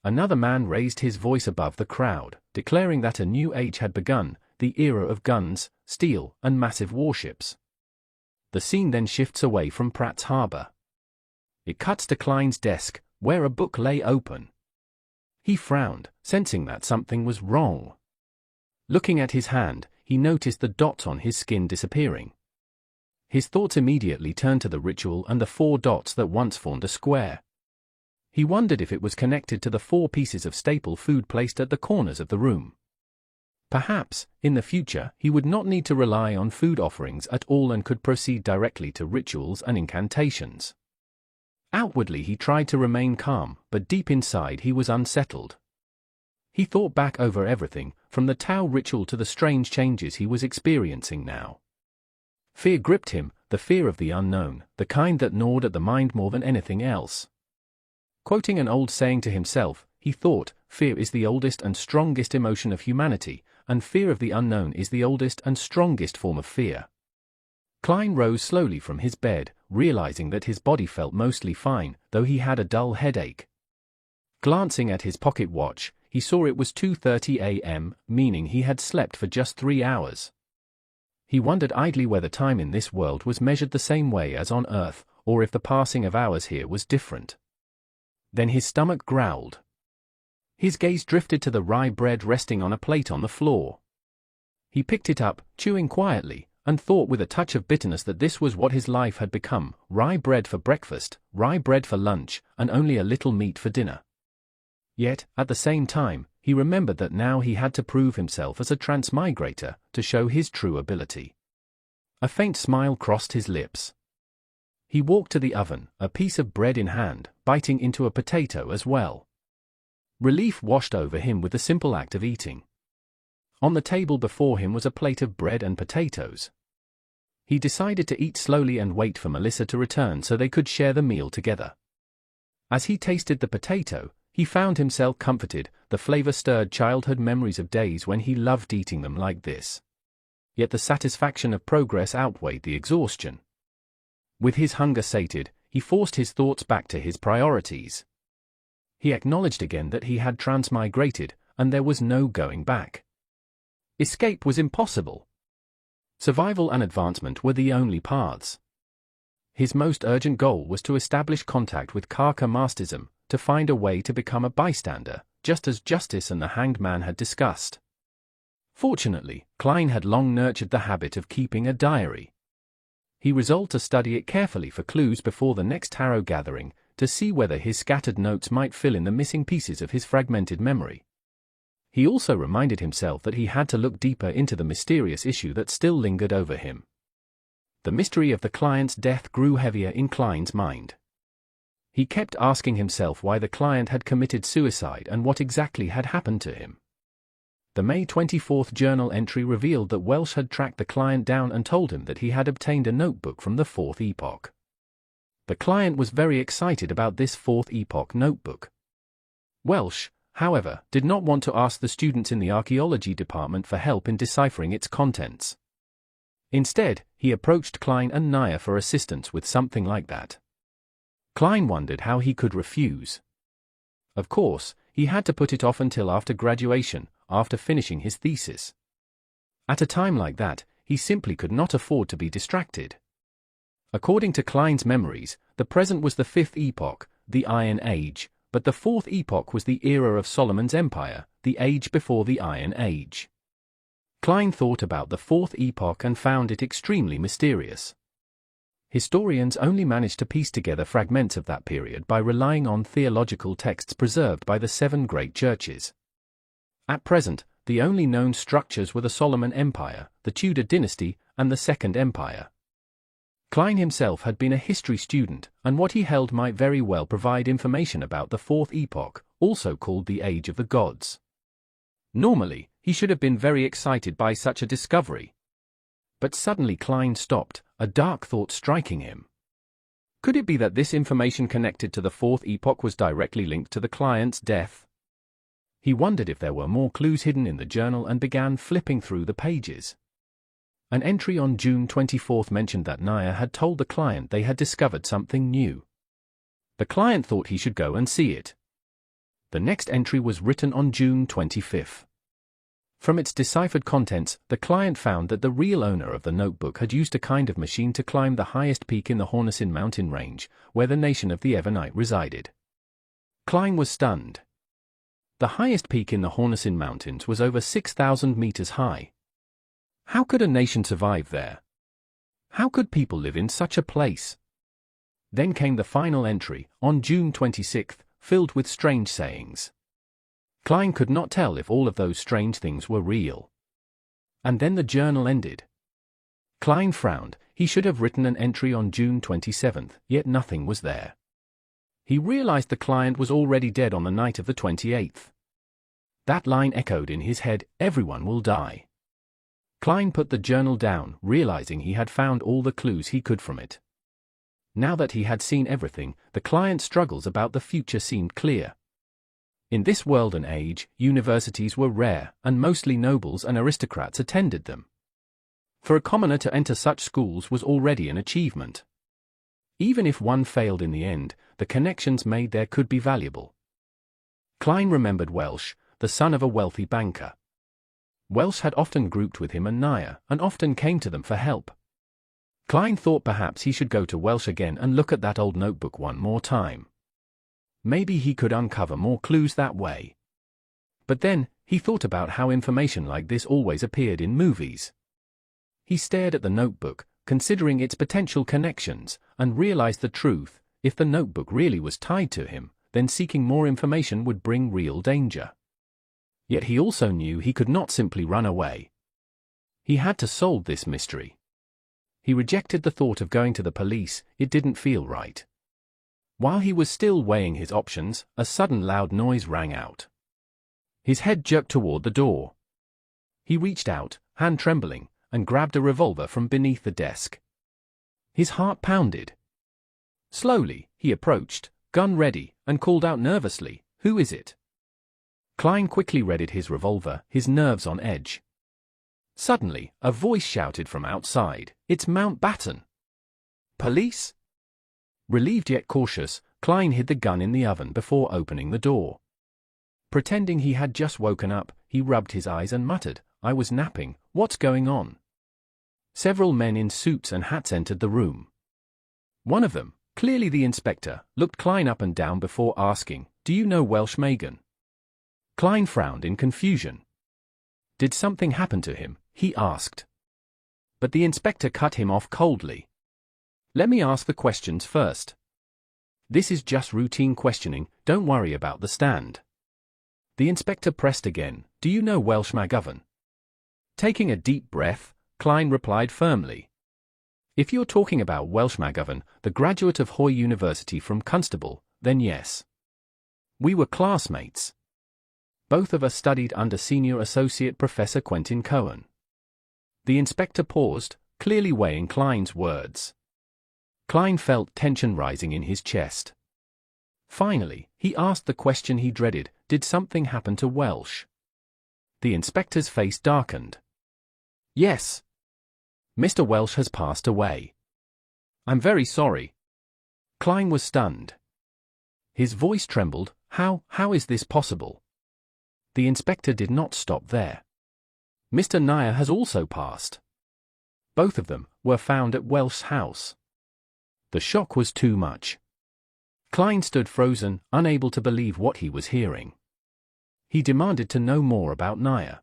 Another man raised his voice above the crowd, declaring that a new age had begun, the era of guns, steel, and massive warships. The scene then shifts away from Pratt's harbor. It cuts to Klein's desk, where a book lay open. He frowned, sensing that something was wrong. Looking at his hand, he noticed the dots on his skin disappearing. His thoughts immediately turned to the ritual and the 4 dots that once formed a square. He wondered if it was connected to the 4 pieces of staple food placed at the corners of the room. Perhaps, in the future, he would not need to rely on food offerings at all and could proceed directly to rituals and incantations. Outwardly he tried to remain calm, but deep inside he was unsettled. He thought back over everything, from the Tao ritual to the strange changes he was experiencing now. Fear gripped him, the fear of the unknown, the kind that gnawed at the mind more than anything else. Quoting an old saying to himself, he thought, "Fear is the oldest and strongest emotion of humanity, and fear of the unknown is the oldest and strongest form of fear." Klein rose slowly from his bed, realizing that his body felt mostly fine, though he had a dull headache. Glancing at his pocket watch, he saw it was 2:30 a.m., meaning he had slept for just 3 hours. He wondered idly whether time in this world was measured the same way as on Earth, or if the passing of hours here was different. Then his stomach growled. His gaze drifted to the rye bread resting on a plate on the floor. He picked it up, chewing quietly, and thought with a touch of bitterness that this was what his life had become: rye bread for breakfast, rye bread for lunch, and only a little meat for dinner. Yet, at the same time, he remembered that now he had to prove himself as a transmigrator, to show his true ability. A faint smile crossed his lips. He walked to the oven, a piece of bread in hand, biting into a potato as well. Relief washed over him with the simple act of eating. On the table before him was a plate of bread and potatoes. He decided to eat slowly and wait for Melissa to return so they could share the meal together. As he tasted the potato, he found himself comforted. The flavor stirred childhood memories of days when he loved eating them like this. Yet the satisfaction of progress outweighed the exhaustion. With his hunger sated, he forced his thoughts back to his priorities. He acknowledged again that he had transmigrated, and there was no going back. Escape was impossible. Survival and advancement were the only paths. His most urgent goal was to establish contact with Kaka Mastism, to find a way to become a bystander, just as Justice and the Hanged Man had discussed. Fortunately, Klein had long nurtured the habit of keeping a diary. He resolved to study it carefully for clues before the next tarot gathering, to see whether his scattered notes might fill in the missing pieces of his fragmented memory. He also reminded himself that he had to look deeper into the mysterious issue that still lingered over him. The mystery of the client's death grew heavier in Klein's mind. He kept asking himself why the client had committed suicide and what exactly had happened to him. The May 24th journal entry revealed that Welsh had tracked the client down and told him that he had obtained a notebook from the 4th epoch. The client was very excited about this 4th epoch notebook. Welsh, however, did not want to ask the students in the archaeology department for help in deciphering its contents. Instead, he approached Klein and Naya for assistance with something like that. Klein wondered how he could refuse. Of course, he had to put it off until after graduation, after finishing his thesis. At a time like that, he simply could not afford to be distracted. According to Klein's memories, the present was the 5th epoch, the Iron Age, but the 4th epoch was the era of Solomon's Empire, the age before the Iron Age. Klein thought about the 4th epoch and found it extremely mysterious. Historians only managed to piece together fragments of that period by relying on theological texts preserved by the 7 great churches. At present, the only known structures were the Solomon Empire, the Tudor dynasty, and the Second Empire. Klein himself had been a history student, and what he held might very well provide information about the 4th epoch, also called the Age of the Gods. Normally, he should have been very excited by such a discovery. But suddenly Klein stopped, a dark thought striking him. Could it be that this information connected to the 4th epoch was directly linked to the client's death? He wondered if there were more clues hidden in the journal and began flipping through the pages. An entry on June 24 mentioned that Naya had told the client they had discovered something new. The client thought he should go and see it. The next entry was written on June 25. From its deciphered contents, the client found that the real owner of the notebook had used a kind of machine to climb the highest peak in the Hornasin mountain range, where the nation of the Evernite resided. Klein was stunned. The highest peak in the Hornasin Mountains was over 6,000 meters high. How could a nation survive there? How could people live in such a place? Then came the final entry, on June 26, filled with strange sayings. Klein could not tell if all of those strange things were real. And then the journal ended. Klein frowned. He should have written an entry on June 27, yet nothing was there. He realized the client was already dead on the night of the 28th. That line echoed in his head, "Everyone will die." Klein put the journal down, realizing he had found all the clues he could from it. Now that he had seen everything, the client's struggles about the future seemed clear. In this world and age, universities were rare, and mostly nobles and aristocrats attended them. For a commoner to enter such schools was already an achievement. Even if one failed in the end, the connections made there could be valuable. Klein remembered Welsh, the son of a wealthy banker. Welsh had often grouped with him and Naya, and often came to them for help. Klein thought perhaps he should go to Welsh again and look at that old notebook one more time. Maybe he could uncover more clues that way. But then, he thought about how information like this always appeared in movies. He stared at the notebook, considering its potential connections, and realized the truth: if the notebook really was tied to him, then seeking more information would bring real danger. Yet he also knew he could not simply run away. He had to solve this mystery. He rejected the thought of going to the police. It didn't feel right. While he was still weighing his options, a sudden loud noise rang out. His head jerked toward the door. He reached out, hand trembling, and grabbed a revolver from beneath the desk. His heart pounded. Slowly, he approached, gun ready, and called out nervously, "Who is it?" Klein quickly readied his revolver, his nerves on edge. Suddenly, a voice shouted from outside, "It's Mountbatten!" "Police?" Relieved yet cautious, Klein hid the gun in the oven before opening the door. Pretending he had just woken up, he rubbed his eyes and muttered, "I was napping, what's going on?" Several men in suits and hats entered the room. One of them, clearly the inspector, looked Klein up and down before asking, "Do you know Welsh Megan?" Klein frowned in confusion. Did something happen to him? He asked. But the inspector cut him off coldly. "Let me ask the questions first. This is just routine questioning, don't worry about the stand." The inspector pressed again, "Do you know Welsh McGovern?" Taking a deep breath, Klein replied firmly. "If you're talking about Welsh McGovern, the graduate of Hoy University from Constable, then yes. We were classmates. Both of us studied under Senior Associate Professor Quentin Cohen." The inspector paused, clearly weighing Klein's words. Klein felt tension rising in his chest. Finally, he asked the question he dreaded, did something happen to Welsh? The inspector's face darkened. "Yes. Mr. Welsh has passed away." "I'm very sorry." Klein was stunned. His voice trembled. How is this possible?" The inspector did not stop there. "Mr. Naya has also passed. Both of them were found at Welsh's house." The shock was too much. Klein stood frozen, unable to believe what he was hearing. He demanded to know more about Naya.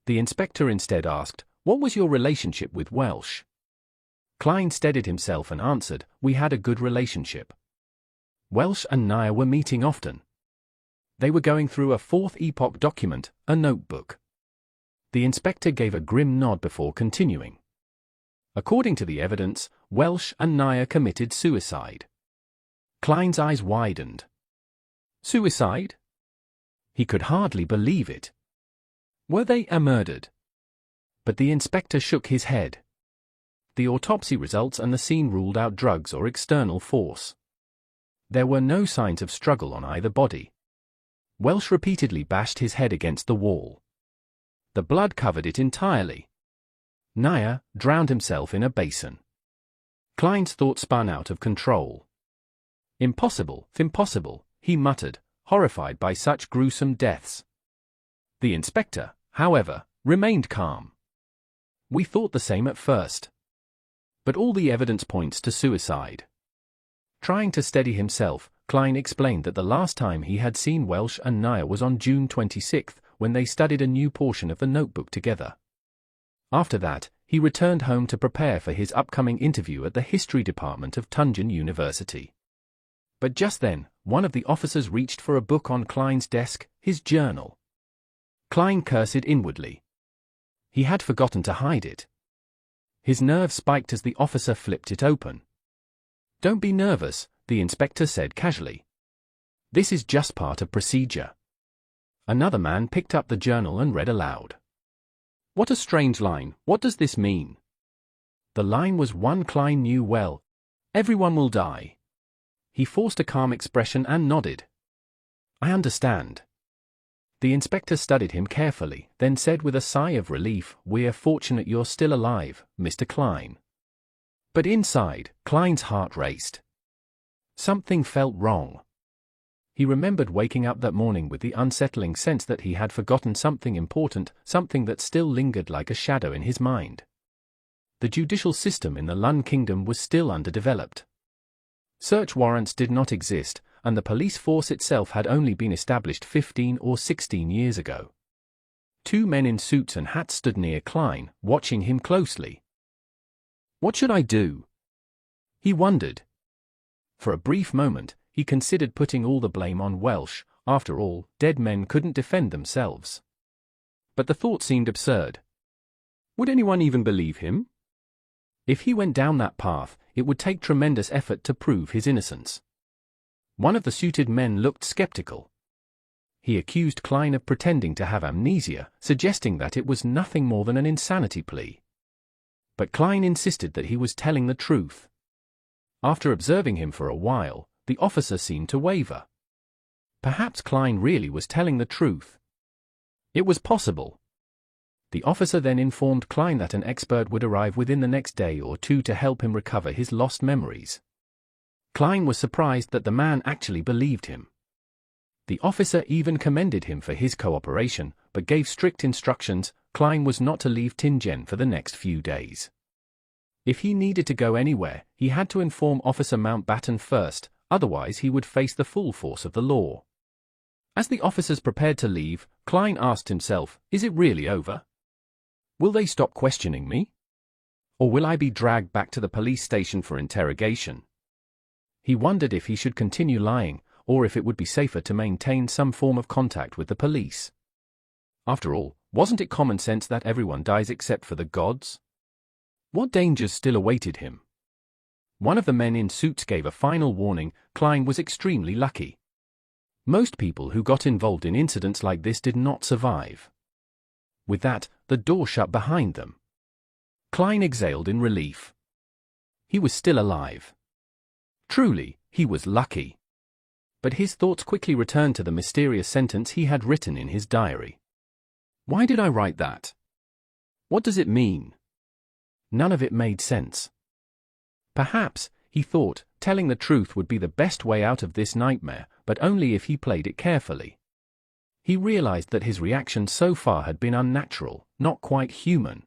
The inspector instead asked, "What was your relationship with Welsh?" Klein steadied himself and answered, "We had a good relationship. Welsh and Naya were meeting often. They were going through a fourth epoch document, a notebook." The inspector gave a grim nod before continuing. "According to the evidence, Welsh and Naya committed suicide." Klein's eyes widened. Suicide? He could hardly believe it. Were they murdered? But the inspector shook his head. The autopsy results and the scene ruled out drugs or external force. There were no signs of struggle on either body. Welsh repeatedly bashed his head against the wall. The blood covered it entirely. Naya drowned himself in a basin. Klein's thoughts spun out of control. Impossible, impossible, he muttered, horrified by such gruesome deaths. The inspector, however, remained calm. We thought the same at first. But all the evidence points to suicide. Trying to steady himself, Klein explained that the last time he had seen Welsh and Naya was on June 26, when they studied a new portion of the notebook together. After that, he returned home to prepare for his upcoming interview at the history department of Tungen University. But just then, one of the officers reached for a book on Klein's desk, his journal. Klein cursed inwardly. He had forgotten to hide it. His nerves spiked as the officer flipped it open. "Don't be nervous," the inspector said casually. "This is just part of procedure." Another man picked up the journal and read aloud. "What a strange line, what does this mean?" The line was one Klein knew well. "Everyone will die." He forced a calm expression and nodded. "I understand." The inspector studied him carefully, then said with a sigh of relief, "We're fortunate you're still alive, Mr. Klein." But inside, Klein's heart raced. Something felt wrong. He remembered waking up that morning with the unsettling sense that he had forgotten something important, something that still lingered like a shadow in his mind. The judicial system in the Lun Kingdom was still underdeveloped. Search warrants did not exist, and the police force itself had only been established 15 or 16 years ago. Two men in suits and hats stood near Klein, watching him closely. What should I do? He wondered. For a brief moment, he considered putting all the blame on Welsh. After all, dead men couldn't defend themselves. But the thought seemed absurd. Would anyone even believe him? If he went down that path, it would take tremendous effort to prove his innocence. One of the suited men looked skeptical. He accused Klein of pretending to have amnesia, suggesting that it was nothing more than an insanity plea. But Klein insisted that he was telling the truth. After observing him for a while, the officer seemed to waver. Perhaps Klein really was telling the truth. It was possible. The officer then informed Klein that an expert would arrive within the next day or two to help him recover his lost memories. Klein was surprised that the man actually believed him. The officer even commended him for his cooperation, but gave strict instructions. Klein was not to leave Tingen for the next few days. If he needed to go anywhere, he had to inform Officer Mountbatten first, otherwise he would face the full force of the law. As the officers prepared to leave, Klein asked himself, "Is it really over? Will they stop questioning me? Or will I be dragged back to the police station for interrogation?" He wondered if he should continue lying, or if it would be safer to maintain some form of contact with the police. After all, wasn't it common sense that everyone dies except for the gods? What dangers still awaited him? One of the men in suits gave a final warning. Klein was extremely lucky. Most people who got involved in incidents like this did not survive. With that, the door shut behind them. Klein exhaled in relief. He was still alive. Truly, he was lucky. But his thoughts quickly returned to the mysterious sentence he had written in his diary. Why did I write that? What does it mean? None of it made sense. Perhaps, he thought, telling the truth would be the best way out of this nightmare, but only if he played it carefully. He realized that his reaction so far had been unnatural, not quite human.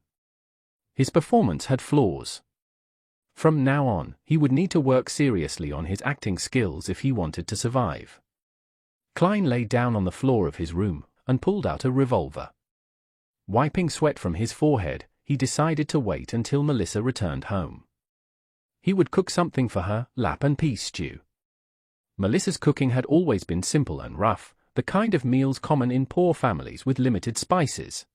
His performance had flaws. From now on, he would need to work seriously on his acting skills if he wanted to survive. Klein lay down on the floor of his room and pulled out a revolver. Wiping sweat from his forehead, he decided to wait until Melissa returned home. He would cook something for her, lap and peas stew. Melissa's cooking had always been simple and rough, the kind of meals common in poor families with limited spices.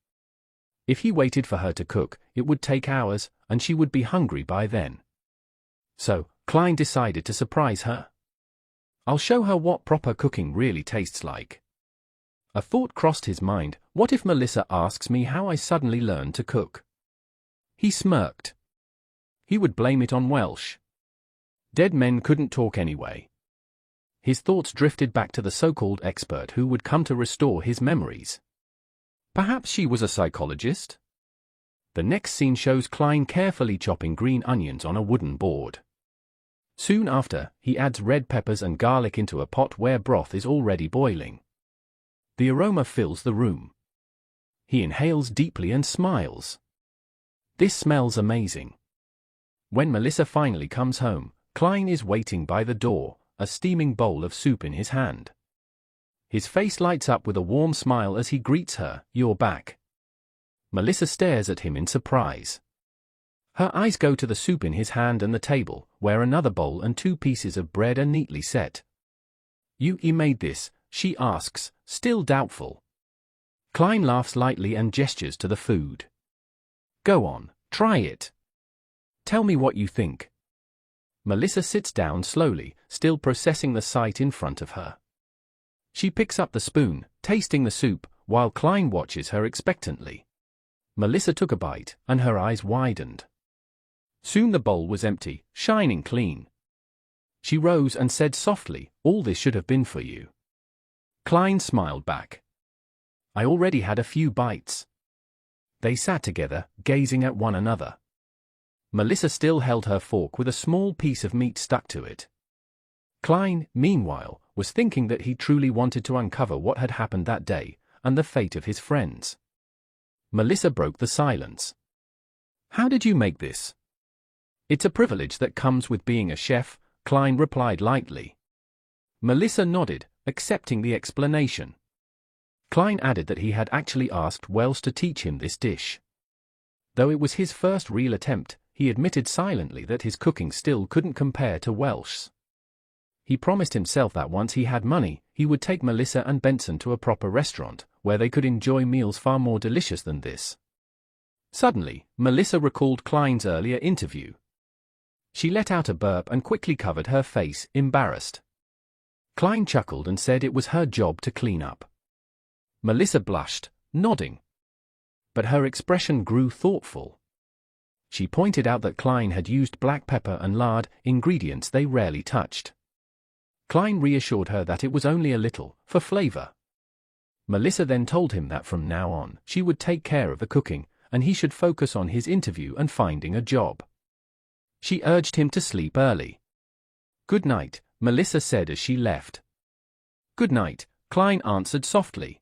If he waited for her to cook, it would take hours, and she would be hungry by then. So, Klein decided to surprise her. I'll show her what proper cooking really tastes like. A thought crossed his mind, what if Melissa asks me how I suddenly learned to cook? He smirked. He would blame it on Welsh. Dead men couldn't talk anyway. His thoughts drifted back to the so-called expert who would come to restore his memories. Perhaps she was a psychologist? The next scene shows Klein carefully chopping green onions on a wooden board. Soon after, he adds red peppers and garlic into a pot where broth is already boiling. The aroma fills the room. He inhales deeply and smiles. This smells amazing. When Melissa finally comes home, Klein is waiting by the door, a steaming bowl of soup in his hand. His face lights up with a warm smile as he greets her, "You're back." Melissa stares at him in surprise. Her eyes go to the soup in his hand and the table, where another bowl and 2 pieces of bread are neatly set. "You made this?" she asks, still doubtful. Klein laughs lightly and gestures to the food. "Go on, try it. Tell me what you think." Melissa sits down slowly, still processing the sight in front of her. She picks up the spoon, tasting the soup, while Klein watches her expectantly. Melissa took a bite, and her eyes widened. Soon the bowl was empty, shining clean. She rose and said softly, "All this should have been for you." Klein smiled back. "I already had a few bites." They sat together, gazing at one another. Melissa still held her fork with a small piece of meat stuck to it. Klein, meanwhile, was thinking that he truly wanted to uncover what had happened that day, and the fate of his friends. Melissa broke the silence. "How did you make this?" "It's a privilege that comes with being a chef," Klein replied lightly. Melissa nodded, accepting the explanation. Klein added that he had actually asked Welsh to teach him this dish. Though it was his first real attempt, he admitted silently that his cooking still couldn't compare to Welsh's. He promised himself that once he had money, he would take Melissa and Benson to a proper restaurant, where they could enjoy meals far more delicious than this. Suddenly, Melissa recalled Klein's earlier interview. She let out a burp and quickly covered her face, embarrassed. Klein chuckled and said it was her job to clean up. Melissa blushed, nodding. But her expression grew thoughtful. She pointed out that Klein had used black pepper and lard, ingredients they rarely touched. Klein reassured her that it was only a little, for flavor. Melissa then told him that from now on, she would take care of the cooking, and he should focus on his interview and finding a job. She urged him to sleep early. "Good night," Melissa said as she left. "Good night," Klein answered softly.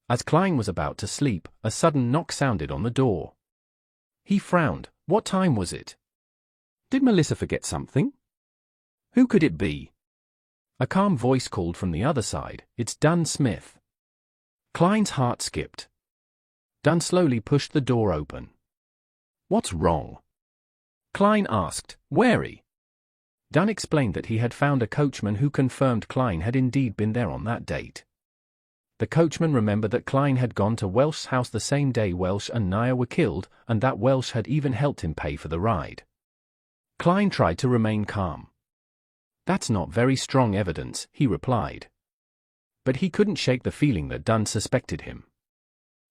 As Klein was about to sleep, a sudden knock sounded on the door. He frowned. What time was it? Did Melissa forget something? Who could it be? A calm voice called from the other side, "It's Dunn Smith." Klein's heart skipped. Dunn slowly pushed the door open. "What's wrong?" Klein asked, wary. Dunn explained that he had found a coachman who confirmed Klein had indeed been there on that date. The coachman remembered that Klein had gone to Welsh's house the same day Welsh and Naya were killed, and that Welsh had even helped him pay for the ride. Klein tried to remain calm. "That's not very strong evidence," he replied. But he couldn't shake the feeling that Dunn suspected him.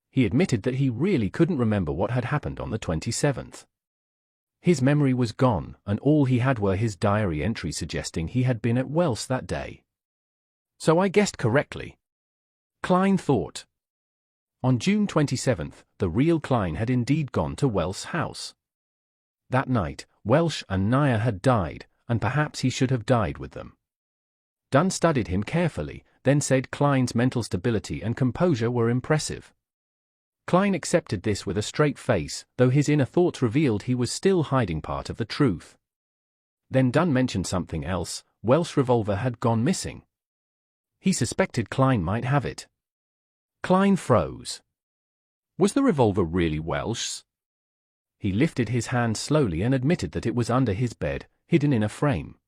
He admitted that he really couldn't remember what had happened on the 27th. His memory was gone, and all he had were his diary entries suggesting he had been at Welsh that day. "So I guessed correctly," Klein thought. On June 27th, the real Klein had indeed gone to Welsh's house. That night, Welsh and Naya had died, and perhaps he should have died with them. Dunn studied him carefully, then said Klein's mental stability and composure were impressive. Klein accepted this with a straight face, though his inner thoughts revealed he was still hiding part of the truth. Then Dunn mentioned something else. Welsh's revolver had gone missing. He suspected Klein might have it. Klein froze. Was the revolver really Welsh's? He lifted his hand slowly and admitted that it was under his bed, hidden in a frame.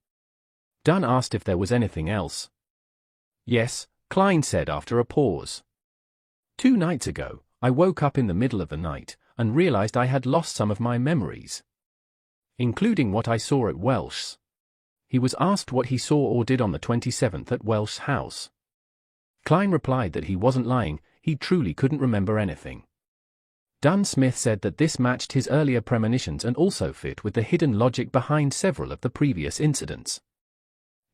Dunn asked if there was anything else. "Yes," Klein said after a pause. "2 nights ago, I woke up in the middle of the night, and realized I had lost some of my memories, including what I saw at Welsh's." He was asked what he saw or did on the 27th at Welsh's house. Klein replied that he wasn't lying, he truly couldn't remember anything. Dunn Smith said that this matched his earlier premonitions and also fit with the hidden logic behind several of the previous incidents.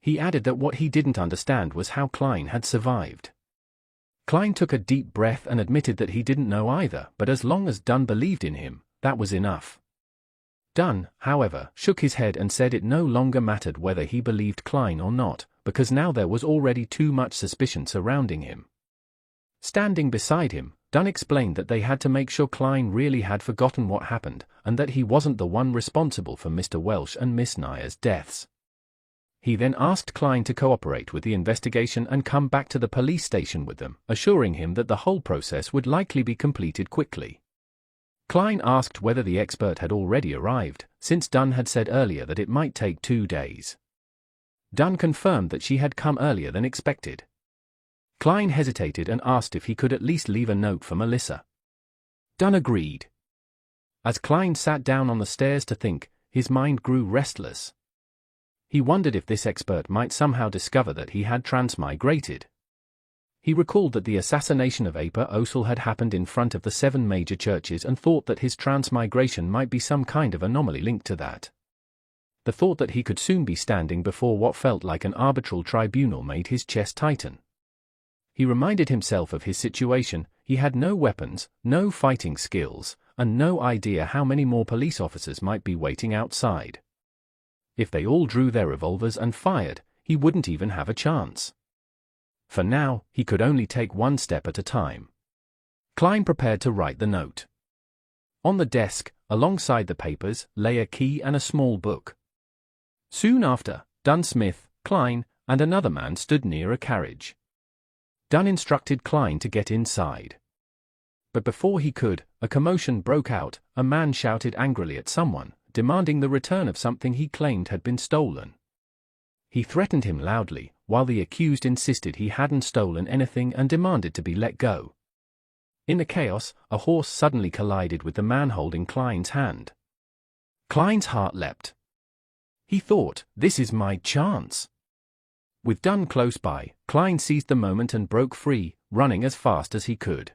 He added that what he didn't understand was how Klein had survived. Klein took a deep breath and admitted that he didn't know either, but as long as Dunn believed in him, that was enough. Dunn, however, shook his head and said it no longer mattered whether he believed Klein or not, because now there was already too much suspicion surrounding him. Standing beside him, Dunn explained that they had to make sure Klein really had forgotten what happened, and that he wasn't the one responsible for Mr. Welsh and Miss Nayer's deaths. He then asked Klein to cooperate with the investigation and come back to the police station with them, assuring him that the whole process would likely be completed quickly. Klein asked whether the expert had already arrived, since Dunn had said earlier that it might take 2 days. Dunn confirmed that she had come earlier than expected. Klein hesitated and asked if he could at least leave a note for Melissa. Dunn agreed. As Klein sat down on the stairs to think, his mind grew restless. He wondered if this expert might somehow discover that he had transmigrated. He recalled that the assassination of Apa Osel had happened in front of the 7 major churches and thought that his transmigration might be some kind of anomaly linked to that. The thought that he could soon be standing before what felt like an arbitral tribunal made his chest tighten. He reminded himself of his situation. He had no weapons, no fighting skills, and no idea how many more police officers might be waiting outside. If they all drew their revolvers and fired, he wouldn't even have a chance. For now, he could only take one step at a time. Klein prepared to write the note. On the desk, alongside the papers, lay a key and a small book. Soon after, Dunn Smith, Klein, and another man stood near a carriage. Dunn instructed Klein to get inside. But before he could, a commotion broke out. A man shouted angrily at someone, demanding the return of something he claimed had been stolen. He threatened him loudly, while the accused insisted he hadn't stolen anything and demanded to be let go. In the chaos, a horse suddenly collided with the man holding Klein's hand. Klein's heart leapt. He thought, "This is my chance." With Dunn close by, Klein seized the moment and broke free, running as fast as he could.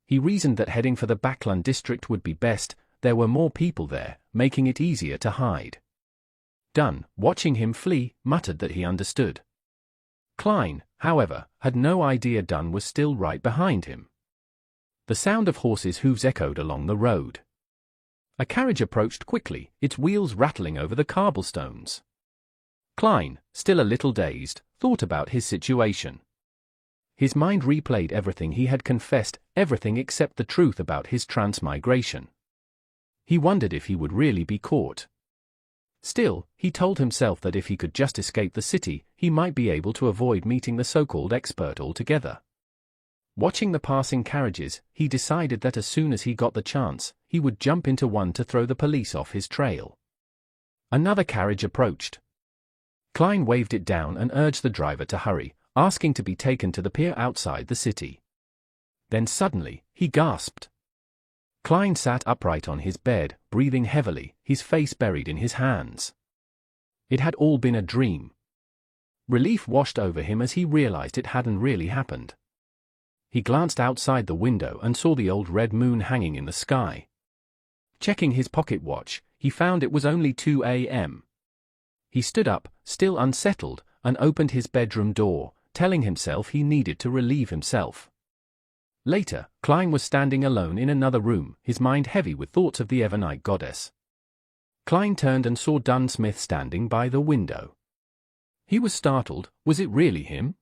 He reasoned that heading for the Backland district would be best. There were more people there, making it easier to hide. Dunn, watching him flee, muttered that he understood. Klein, however, had no idea Dunn was still right behind him. The sound of horses' hooves echoed along the road. A carriage approached quickly, its wheels rattling over the cobblestones. Klein, still a little dazed, thought about his situation. His mind replayed everything he had confessed, everything except the truth about his transmigration. He wondered if he would really be caught. Still, he told himself that if he could just escape the city, he might be able to avoid meeting the so-called expert altogether. Watching the passing carriages, he decided that as soon as he got the chance, he would jump into one to throw the police off his trail. Another carriage approached. Klein waved it down and urged the driver to hurry, asking to be taken to the pier outside the city. Then suddenly, he gasped. Klein sat upright on his bed, breathing heavily, his face buried in his hands. It had all been a dream. Relief washed over him as he realized it hadn't really happened. He glanced outside the window and saw the old red moon hanging in the sky. Checking his pocket watch, he found it was only 2 a.m. He stood up, still unsettled, and opened his bedroom door, telling himself he needed to relieve himself. Later, Klein was standing alone in another room, his mind heavy with thoughts of the Evernight goddess. Klein turned and saw Dunn Smith standing by the window. He was startled. Was it really him?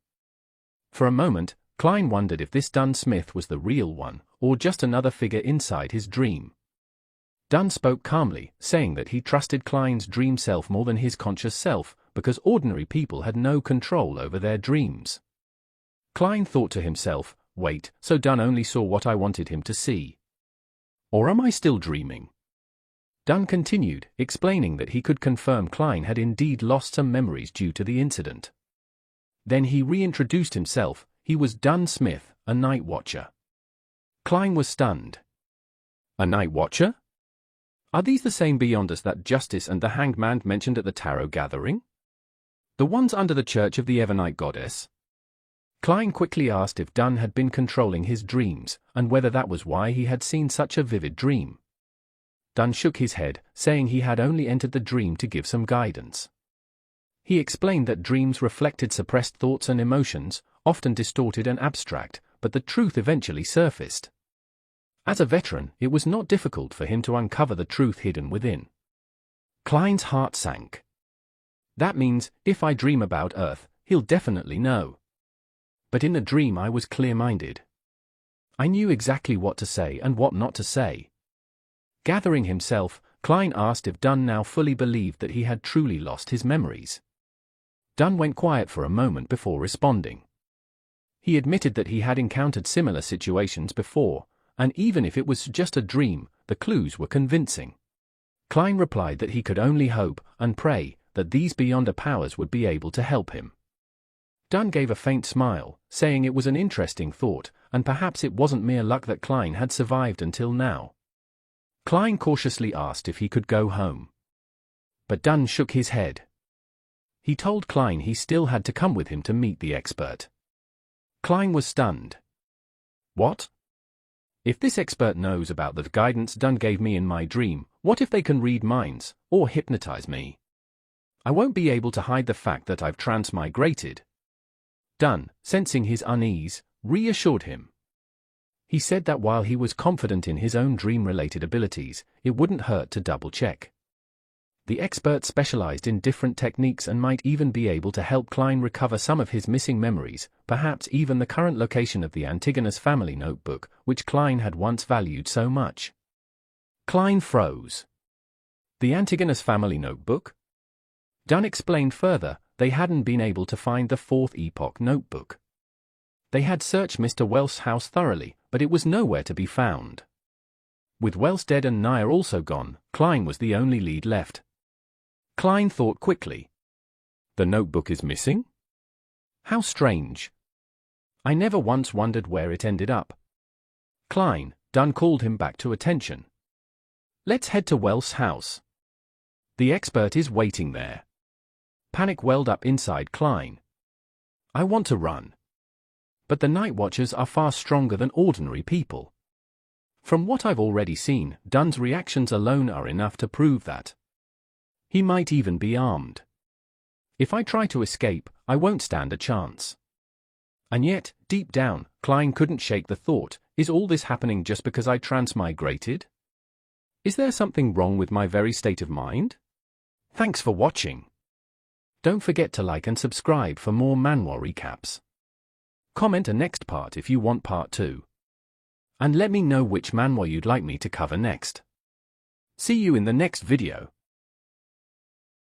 For a moment, Klein wondered if this Dunn Smith was the real one, or just another figure inside his dream. Dunn spoke calmly, saying that he trusted Klein's dream self more than his conscious self, because ordinary people had no control over their dreams. Klein thought to himself, wait, so Dunn only saw what I wanted him to see. Or am I still dreaming? Dunn continued, explaining that he could confirm Klein had indeed lost some memories due to the incident. Then he reintroduced himself. He was Dunn Smith, a night watcher. Klein was stunned. A night watcher? Are these the same beyonders that Justice and the Hanged Man mentioned at the tarot gathering? The ones under the Church of the Evernight Goddess? Klein quickly asked if Dunn had been controlling his dreams, and whether that was why he had seen such a vivid dream. Dunn shook his head, saying he had only entered the dream to give some guidance. He explained that dreams reflected suppressed thoughts and emotions, often distorted and abstract, but the truth eventually surfaced. As a veteran, it was not difficult for him to uncover the truth hidden within. Klein's heart sank. That means, if I dream about Earth, he'll definitely know. But in the dream I was clear-minded. I knew exactly what to say and what not to say. Gathering himself, Klein asked if Dunn now fully believed that he had truly lost his memories. Dunn went quiet for a moment before responding. He admitted that he had encountered similar situations before, and even if it was just a dream, the clues were convincing. Klein replied that he could only hope and pray that these beyonder powers would be able to help him. Dunn gave a faint smile, saying it was an interesting thought, and perhaps it wasn't mere luck that Klein had survived until now. Klein cautiously asked if he could go home. But Dunn shook his head. He told Klein he still had to come with him to meet the expert. Klein was stunned. What? If this expert knows about the guidance Dunn gave me in my dream, what if they can read minds, or hypnotize me? I won't be able to hide the fact that I've transmigrated. Dunn, sensing his unease, reassured him. He said that while he was confident in his own dream-related abilities, it wouldn't hurt to double-check. The expert specialized in different techniques and might even be able to help Klein recover some of his missing memories, perhaps even the current location of the Antigonus family notebook, which Klein had once valued so much. Klein froze. The Antigonus family notebook? Dunn explained further, they hadn't been able to find the Fourth Epoch notebook. They had searched Mr. Wells' house thoroughly, but it was nowhere to be found. With Wells dead and Nair also gone, Klein was the only lead left. Klein thought quickly. The notebook is missing? How strange. I never once wondered where it ended up. Klein, Dunn called him back to attention. Let's head to Wells' house. The expert is waiting there. Panic welled up inside Klein. I want to run. But the Night Watchers are far stronger than ordinary people. From what I've already seen, Dunn's reactions alone are enough to prove that. He might even be armed. If I try to escape, I won't stand a chance. And yet, deep down, Klein couldn't shake the thought, is all this happening just because I transmigrated? Is there something wrong with my very state of mind? Thanks for watching. Don't forget to like and subscribe for more manhwa recaps. Comment a next part if you want part 2. And let me know which manhwa you'd like me to cover next. See you in the next video.